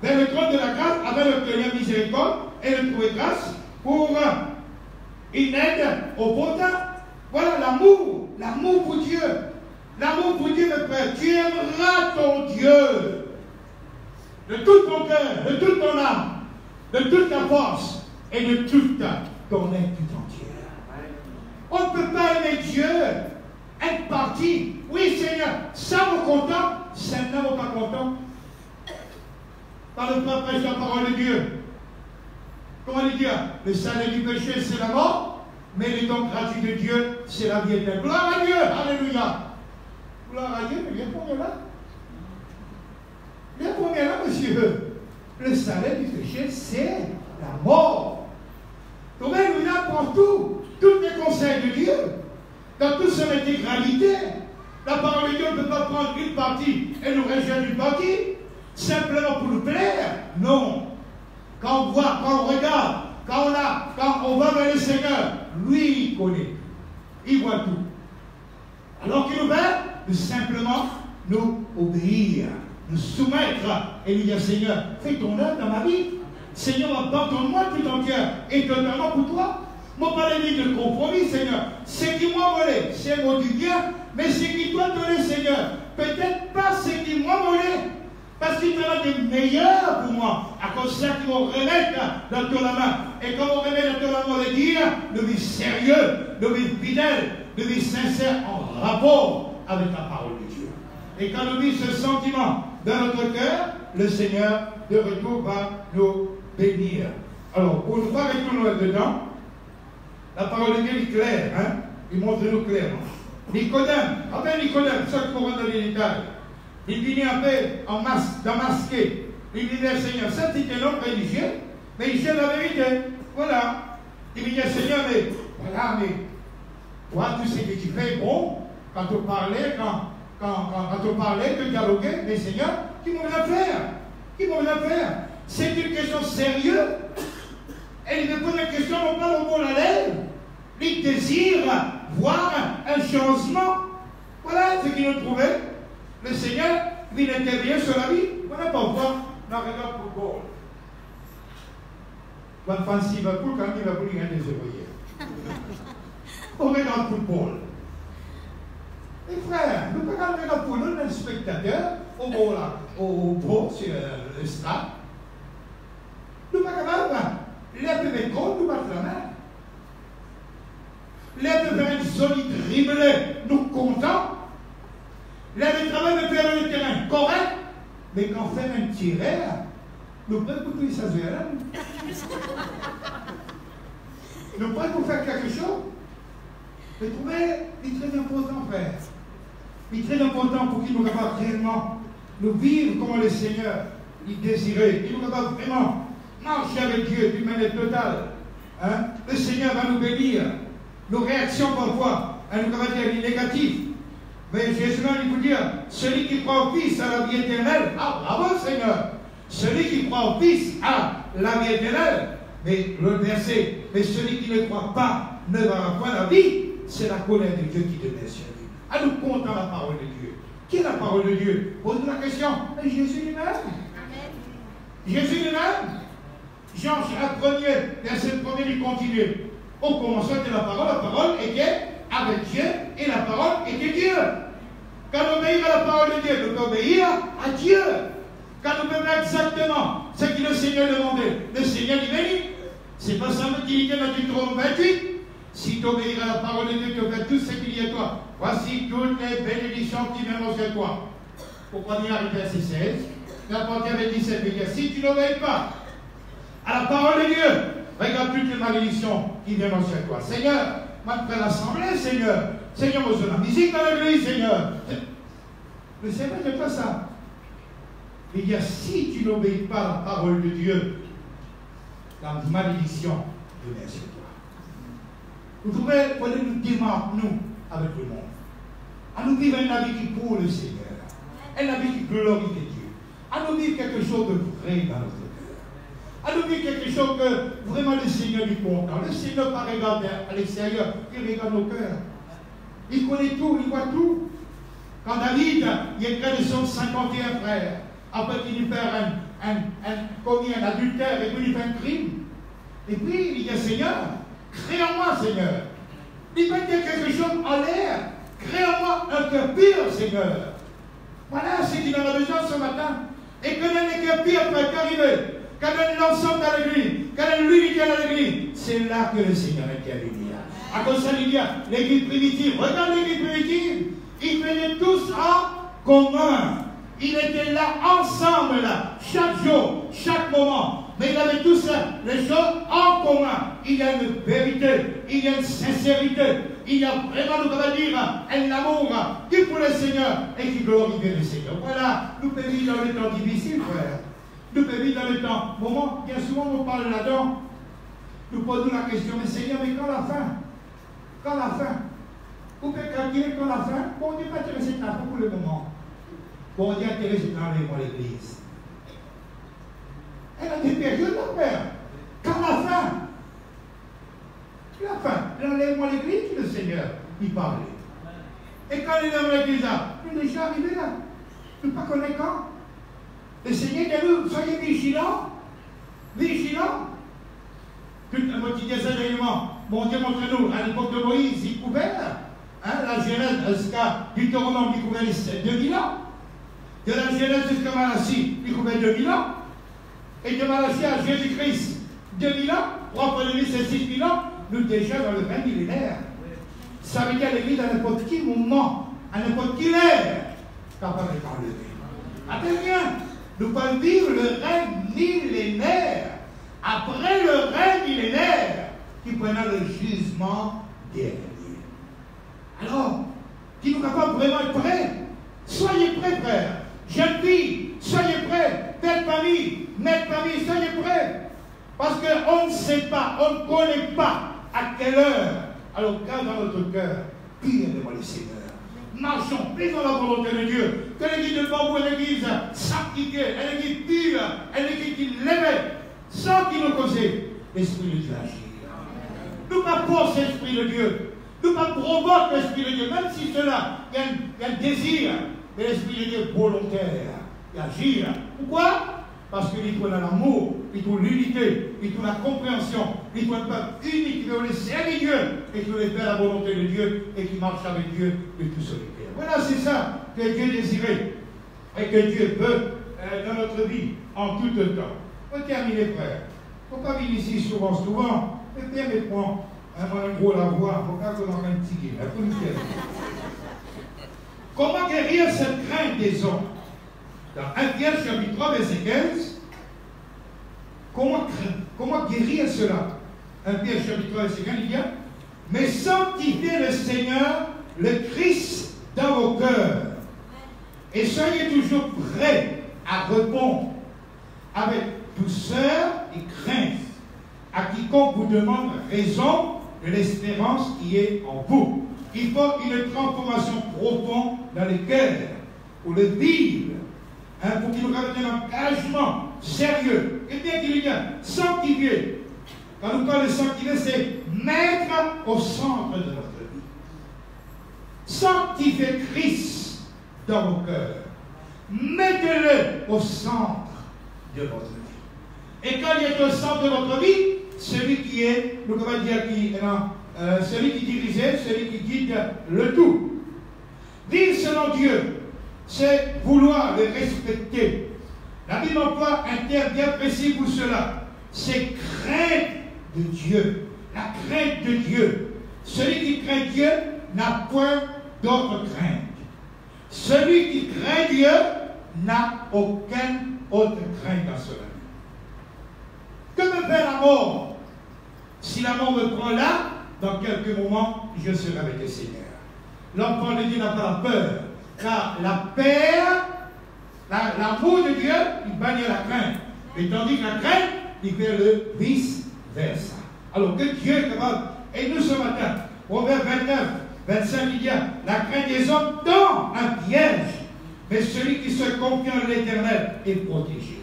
vers le trône de la grâce, afin d'obtenir miséricorde et de trouver grâce pour une aide au bon temps. Voilà l'amour pour Dieu. L'amour pour Dieu, mon frère. Tu aimeras ton Dieu de tout ton cœur, de toute ton âme, de toute ta force et de toute ton être tout entier. On ne peut pas aimer Dieu, être parti. Oui, Seigneur, ça vous content, ça ne vous pas content. Par le peuple prêche la parole de Dieu. Comment dit de dire, le salaire du péché, c'est la mort, mais les dons gratuits de Dieu, c'est la vie éternelle. Gloire à Dieu, alléluia. Gloire à Dieu, mais viens pour là. Viens pour là, monsieur. Le salaire du péché, c'est la mort. Donc, il nous apprend tout, tous les conseils de Dieu, dans toute son intégralité. La parole de Dieu ne peut pas prendre une partie et nous réjouir d'une partie, simplement pour nous plaire. Non. Quand on voit, quand on regarde, quand on va vers le Seigneur, lui, il connaît. Il voit tout. Alors qu'il nous veut, de simplement nous obéir, nous soumettre et lui dire, Seigneur, fais ton œuvre dans ma vie. Seigneur, abandonne-moi tout entière et totalement pour toi. Moi, pas les de compromis, Seigneur. C'est qui m'a volé, c'est moi du bien, mais c'est qui doit donner, Seigneur. Peut-être pas c'est qui m'a volé, parce qu'il y en a des meilleurs pour moi. À cause de ça qu'ils vont remettre dans ton main. Et quand on remet dans ton main, on va dire, de vie sérieux, de vie fidèle, de vie sincère, en rapport avec la parole de Dieu. Et quand nous vivons ce sentiment dans notre cœur, le Seigneur, de retour, va nous bénir. Alors, pour ne pas retourner là-dedans, la parole de Dieu est claire, hein? Il montre-nous clairement. Nicodème, ça qui pourra dans les détails. Il finit un peu en masqué. Il dit, Seigneur, ça c'est un homme religieux, mais il sait la vérité. Voilà. Il dit, Seigneur, mais voilà, mais toi, tout ce que tu fais, bon, quand on parlait, quand on parlait, de dialoguer, mais Seigneur, qui m'en vient faire? Qui m'en vient faire? C'est une question sérieuse. Et il me pose la question, non pas le mot la lèvre. Il désire voir un changement. Voilà ce qu'il nous trouvait. Le Seigneur, il intervient sur la vie. On n'a pas voir dans le regard football. Quand Fancy va pour quand il va pour rien des ouvriers. On regarde football. Et frère, nous regardons pour nous, un spectateur, au beau, sur le stade. Nous ne pouvons pas l'air de métro, nous battons la main. L'air de faire une solide dribblée, nous comptons. L'air de travail de faire le terrain correct, mais quand on fait un tiret, nous pouvons écouter ça. Nous pouvons faire quelque chose. Mais trouvez, il est très important, frère. Il est très important pour qu'il nous capable réellement nous vivre comme le Seigneur il désirait. Il nous capable vraiment marcher avec Dieu d'une manière totale. Hein? Le Seigneur va nous bénir. Nos réactions parfois, elles nous capable dire négatives. Mais Jésus il vous dire, celui qui croit au Fils a la vie éternelle. Ah, bravo Seigneur. Celui qui croit au Fils a la vie éternelle. Mais le verset, mais celui qui ne croit pas ne verra pas la vie. C'est la colère de Dieu qui demeure sur lui. À nous comptons la parole de Dieu. Qui est la parole de Dieu? Pose-nous la question. Mais Jésus lui-même. Jésus lui-même. Jean, chapitre 1er, verset 1er, il continue. Au commencement de la parole était avec Dieu et la parole était Dieu. Quand on obéit à la parole de Dieu, nous pouvons obéir à Dieu. Quand nous pouvons faire exactement ce que le Seigneur demandait, le Seigneur lui bénit. C'est pas ça qui était dans Deutéronome 28. Si tu obéis à la parole de Dieu, tu fais tout ce qu'il y a à toi. Voici toutes les bénédictions qui viennent sur toi. Pourquoi il arrive verset 16? La partie avec 17 veut dire, si tu n'obéis pas à la parole de Dieu, regarde toutes les malédictions qui viennent sur toi. Seigneur, moi je fais l'assemblée, Seigneur. Seigneur, moi je fais la musique dans l'église, Seigneur. Le Seigneur ne fait pas ça. Il dit, si tu n'obéis pas à la parole de Dieu, la malédiction vient sur toi. Vous trouvez, il faut nous démarquer, nous, avec le monde. À nous vivre une vie qui pour le Seigneur. Une vie qui glorifie Dieu. À nous vivre quelque chose de vrai dans notre cœur. À nous vivre quelque chose que vraiment le Seigneur est content. Le Seigneur ne pas regarder à l'extérieur, il regarde nos cœurs. Il connaît tout, il voit tout. Quand David, il est près de son 51 frères, après qu'il lui fait commis un adultère et puis il fait un crime. Et puis il dit, Seigneur, crée en moi, Seigneur. Il peut dire quelque chose en l'air. Crée en moi un cœur pur, Seigneur. Voilà ce qu'il en a besoin ce matin. Et que les cœurs purs peuvent arriver. Quand l'ensemble dans l'église, quand l'unité dans l'église, c'est là que le Seigneur intervient. À cause de ça, il y a l'église primitive. Regarde l'église primitive. Ils venaient tous en commun. Ils étaient là ensemble, là, chaque jour, chaque moment. Mais ils avaient tous les choses en commun. Il y a une vérité, il y a une sincérité, il y a vraiment, nous allons dire, un amour qui pour le Seigneur et qui glorifie le Seigneur. Voilà, nous pouvons vivre dans les temps difficiles, frère. Nous pouvons vivre dans les temps. Moment, bien souvent, on parle là-dedans. Nous posons la question, mais Seigneur, mais quand la fin? Quand la fin? Vous pouvez calculer quand la fin? Bon, on n'est pas intéressé de la fin pour le moment. Bon, on est intéressé dans l'église. Elle a des périodes, la père. Quand la fin? La fin. L'enlèvement de l'église, le Seigneur, il parlait. Et quand l'enlèvement de l'église, il est déjà arrivé là. Je ne sais pas connaître quand. Le Seigneur dit, nous, soyez vigilants. Vigilants. Moi, qui dis ça dernièrement, mon Dieu, montre-nous, à l'époque de Moïse, il couvert, la Genèse jusqu'à Deutéronome, il couvert les 2000 ans. De la Genèse jusqu'à Malachie, il couvert 2000 ans. Et de Malachie à Jésus-Christ, 2000 ans, propre de lui, c'est 6000 ans, nous déjà dans le 20 millénaire. Ça veut dire l'église à n'importe quel moment, à n'importe quelle ère, capable de t'enlever. Attends bien, nous pouvons vivre le règne millénaire. Après le règne millénaire, qui prendra le jugement dernier. Alors, qui nous capable vraiment être prêts? Soyez prêts, frères. Jeunes filles, soyez prêts. Père famille, mère famille, soyez prêts. Parce qu'on ne sait pas, on ne connaît pas à quelle heure. Alors, garde dans notre cœur, priez devant le Seigneur. Marchons, prions la volonté de Dieu. Que l'église de Bambou est l'église sanctifiée, une église pure, une église qui l'éveille. Sans qu'il nous cause, l'Esprit de Dieu agit. Nous ne pas forcer l'Esprit de Dieu. Nous ne pas provoquer l'Esprit de Dieu. Même si cela, il y a un désir, mais l'Esprit de Dieu est volontaire. Il agit. Pourquoi? Parce qu'il faut l'amour, il faut l'unité, il faut la compréhension, il faut un peuple unique qui veut servir Dieu et qui veut faire la volonté de Dieu et qui marche avec Dieu de tout solitaire. Voilà, c'est ça que Dieu désirait et que Dieu veut dans notre vie en tout temps. On va terminer, frère. Il ne faut pas venir ici souvent. Mais bien, mais prends un gros la voix. Il faut pas qu'on en ait un petit gué. Comment guérir cette crainte des hommes? Dans 1 Pierre chapitre 3, verset 15. Comment guérir cela? 1 Pierre chapitre 3, verset 15, il dit, mais sanctifiez le Seigneur, le Christ, dans vos cœurs. Et soyez toujours prêts à répondre avec douceur et crainte à quiconque vous demande raison de l'espérance qui est en vous. Il faut une transformation profonde dans les cœurs pour le vivre, pour qu'il nous ramène un engagement sérieux. Et bien qu'il y a sanctifié. Quand nous parlons de sanctifier, c'est mettre au centre de notre vie. Sanctifiez Christ dans vos cœurs. Mettez-le au centre de votre vie. Et quand il est au centre de votre vie, celui qui est, nous pouvons dire, celui qui dirigeait, celui qui guide le tout. Vivre selon Dieu, c'est vouloir le respecter. La Bible emploie un terme bien précis pour cela. C'est crainte de Dieu. La crainte de Dieu. Celui qui craint Dieu n'a point d'autre crainte. Celui qui craint Dieu n'a aucune autre crainte dans cela. Que me fait la mort? Si la mort me prend là, dans quelques moments, je serai avec le Seigneur. L'enfant de Dieu n'a pas peur, car la paix, l'amour de Dieu, il bannit la crainte. Et tandis que la crainte, il fait le vice-versa. Alors que Dieu est capable. Et nous ce matin, au vers 29, 25, il dit, la crainte des hommes tend un piège, mais celui qui se confie en l'Éternel est protégé.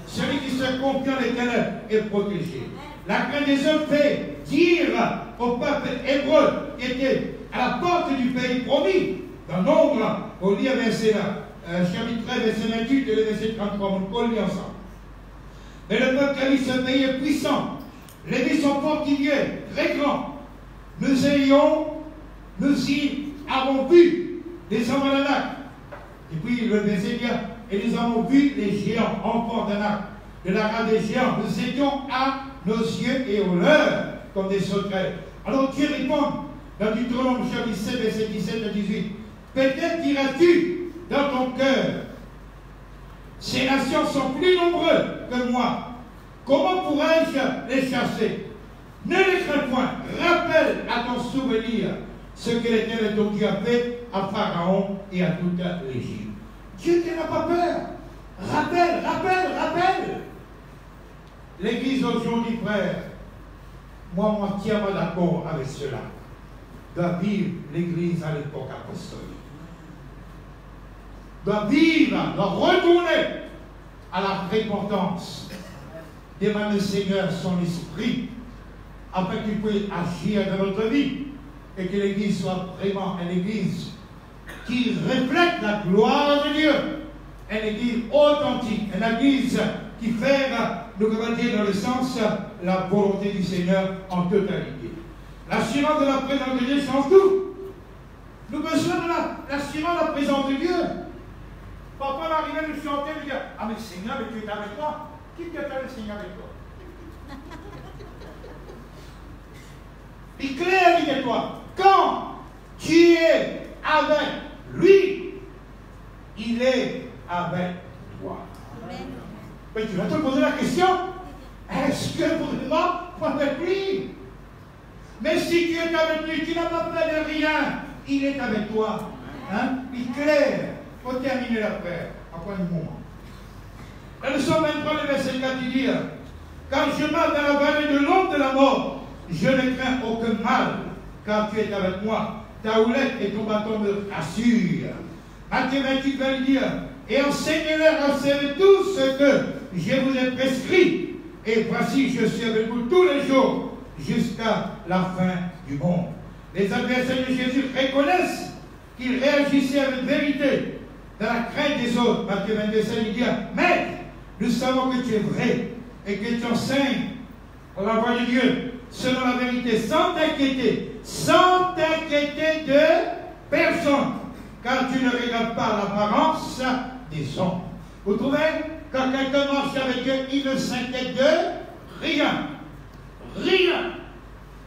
Celui qui se confie en l'Éternel est protégé. La crainte des hommes fait dire au peuple hébreu qui était à la porte du pays promis, dans Nombre, au lire verset là, chapitre 13, verset 28 et le verset 33, on le lit ensemble. Mais le peuple qui a vu ce pays est puissant, les villes sont fortifiées, très grands. Nous y avons vu des hommes d'Anak. Et puis le verset dit, et nous avons vu les géants, enfants d'Anak, de la race des géants. Nous étions à nos yeux et aux leurs comme des sauterelles. Alors Dieu répond dans Deutéronome chapitre 7, verset 17 à 18. Peut-être diras-tu dans ton cœur, ces nations sont plus nombreuses que moi. Comment pourrais-je les chasser. Ne les crains point. Rappelle à ton souvenir ce que l'Éternel ton Dieu a fait à Pharaon et à toute l'Égypte. Dieu n'a pas peur. Rappelle, rappelle, rappelle. L'Église aujourd'hui, frère, moi, entièrement d'accord avec cela, doit vivre l'Église à l'époque apostolique. Doit vivre, doit retourner à la repentance. Demande au Seigneur son esprit afin qu'il puisse agir dans notre vie et que l'Église soit vraiment une Église qui reflète la gloire de Dieu, une Église authentique, une Église qui fait, nous pouvons dire dans le sens, la volonté du Seigneur en totalité. L'assurance de la présence de Dieu change tout. Nous besoin de l'assurance de la présence de Dieu. Papa arrive à nous chanter et dire, ah mais Seigneur, mais tu es avec toi. Qui t'a fait le Seigneur avec toi? Il est clair avec toi. Quand tu es avec lui, il est avec toi. Amen. Mais tu vas te poser la question, est-ce que vraiment tu es avec lui? Mais si tu es avec lui, tu n'as pas peur de rien, il est avec toi. Hein? Il est clair. Il faut terminer la prière. Encore un moment. Dans le psaume 23, le verset 4, il dit, quand je marche dans la vallée de l'ombre de la mort, je ne crains aucun mal, car tu es avec moi. Ta houlette et ton bâton me rassurent. Matthieu 28 va lui dire, et enseignez-leur à observer tout ce que je vous ai prescrit. Et voici, je suis avec vous tous les jours, jusqu'à la fin du monde. Les adversaires de Jésus reconnaissent qu'il réagissait avec vérité dans la crainte des autres. Matthieu 22, il dit, Maître, nous savons que tu es vrai et que tu enseignes pour la voie de Dieu selon la vérité, sans t'inquiéter de personne, car tu ne regardes pas l'apparence des hommes. Vous trouvez, quand quelqu'un marche avec Dieu, il ne s'inquiète de rien. Rien.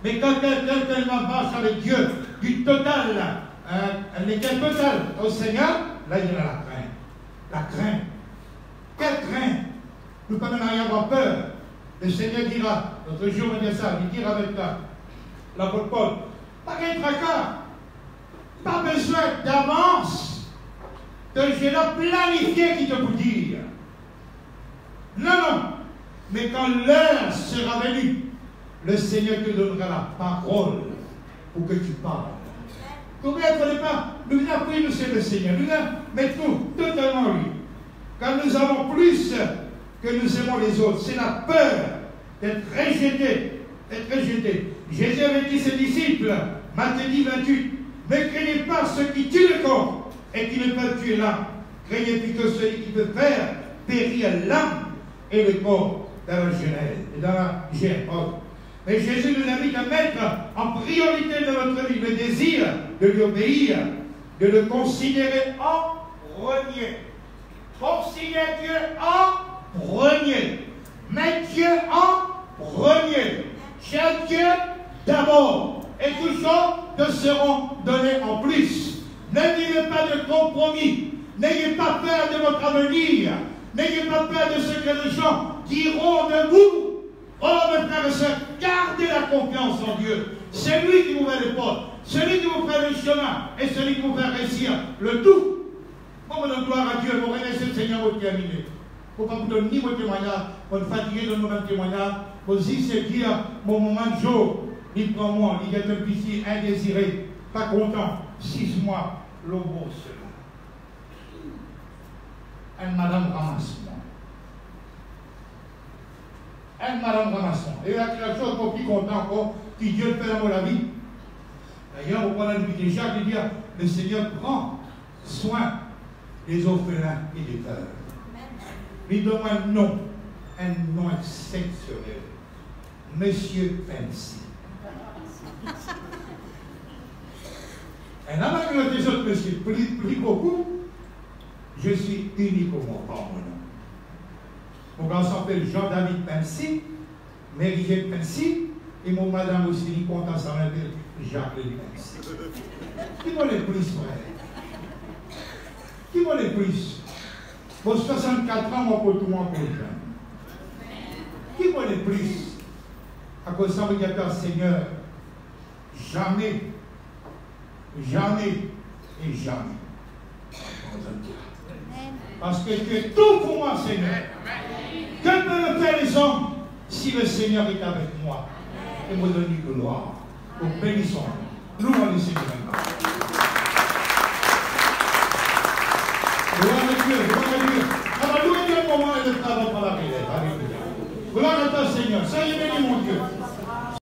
Mais quand quelqu'un marche avec Dieu, du total, un égal total au Seigneur, là il y a la crainte. La crainte. Quelle crainte? Nous ne pouvons rien avoir peur. Le Seigneur dira, notre jour on dit ça, il dira avec l'apôtre Paul, pas de tracas, pas besoin d'avance, de je l'ai planifié qui te vous dire. Non, non, mais quand l'heure sera venue, le Seigneur te donnera la parole pour que tu parles. Combien il ne fallait pas, nous venons prier, nous c'est le Seigneur, nous mettons totalement lui. Quand nous avons plus que nous aimons les autres, c'est la peur d'être rejeté, Jésus avait dit à ses disciples, Matthieu 10, 28, ne craignez pas ceux qui tuent le corps et qui ne peuvent tuer l'âme. Craignez plutôt celui qui peut faire périr l'âme et le corps dans la Genèse et dans la Génération. Mais Jésus nous invite à mettre en priorité dans notre vie le désir de lui obéir, de le considérer en premier. Considère Dieu en premier. Mets Dieu en premier. Cherche Dieu d'abord. Et toujours te seront donnés en plus. N'ayez pas de compromis. N'ayez pas peur de votre avenir. N'ayez pas peur de ce que les gens diront de vous. Oh, mes frères et sœurs, gardez la confiance en Dieu. C'est lui qui vous met les portes. Celui qui vous fait le chemin. Et celui qui vous fait réussir le tout. Moi, je donne gloire à Dieu. Je remercie le Seigneur pour terminer. Il ne faut pas vous donner ni vos témoignages. Pour nous fatiguer de nos témoignages. Pour aussi se dire, mon moment de jour, il prend moi, il est un petit indésiré, pas content. 6 mois, l'eau cela. Elle, madame, ramasse-moi. Elle, madame, ramasse-moi. Et la chose pour qui content encore, qui Dieu le fait dans la vie. D'ailleurs, on parle depuis déjà, il dit, le Seigneur prend soin des orphelins et des veuves. Il donne un nom exceptionnel. Monsieur Fancy. Et là, malgré les autres messieurs, plus beaucoup, je suis uniquement par mon nom. Mon garçon s'appelle Jean-David Fancy, Marie-Jette Fancy, et mon madame aussi, il compte ensemble avec Jacqueline Fancy. Qui vaut les plus, frère? Qui vaut les plus? Pour 64 ans, mon pote, mon jeune. Qui vaut les plus? À cause de ça, vous dites, Seigneur, jamais, jamais et jamais. Parce que tu es tout pour moi, Seigneur. Que peuvent faire les hommes si le Seigneur est avec moi? Et me donne de gloire. Nous bénissons. Louons le Seigneur maintenant. Gloire à Dieu, gloire à Dieu. Alors, louez le moment et le travail par la prière. Alléluia. Gloire à toi, Seigneur. Soyez béni, mon Dieu.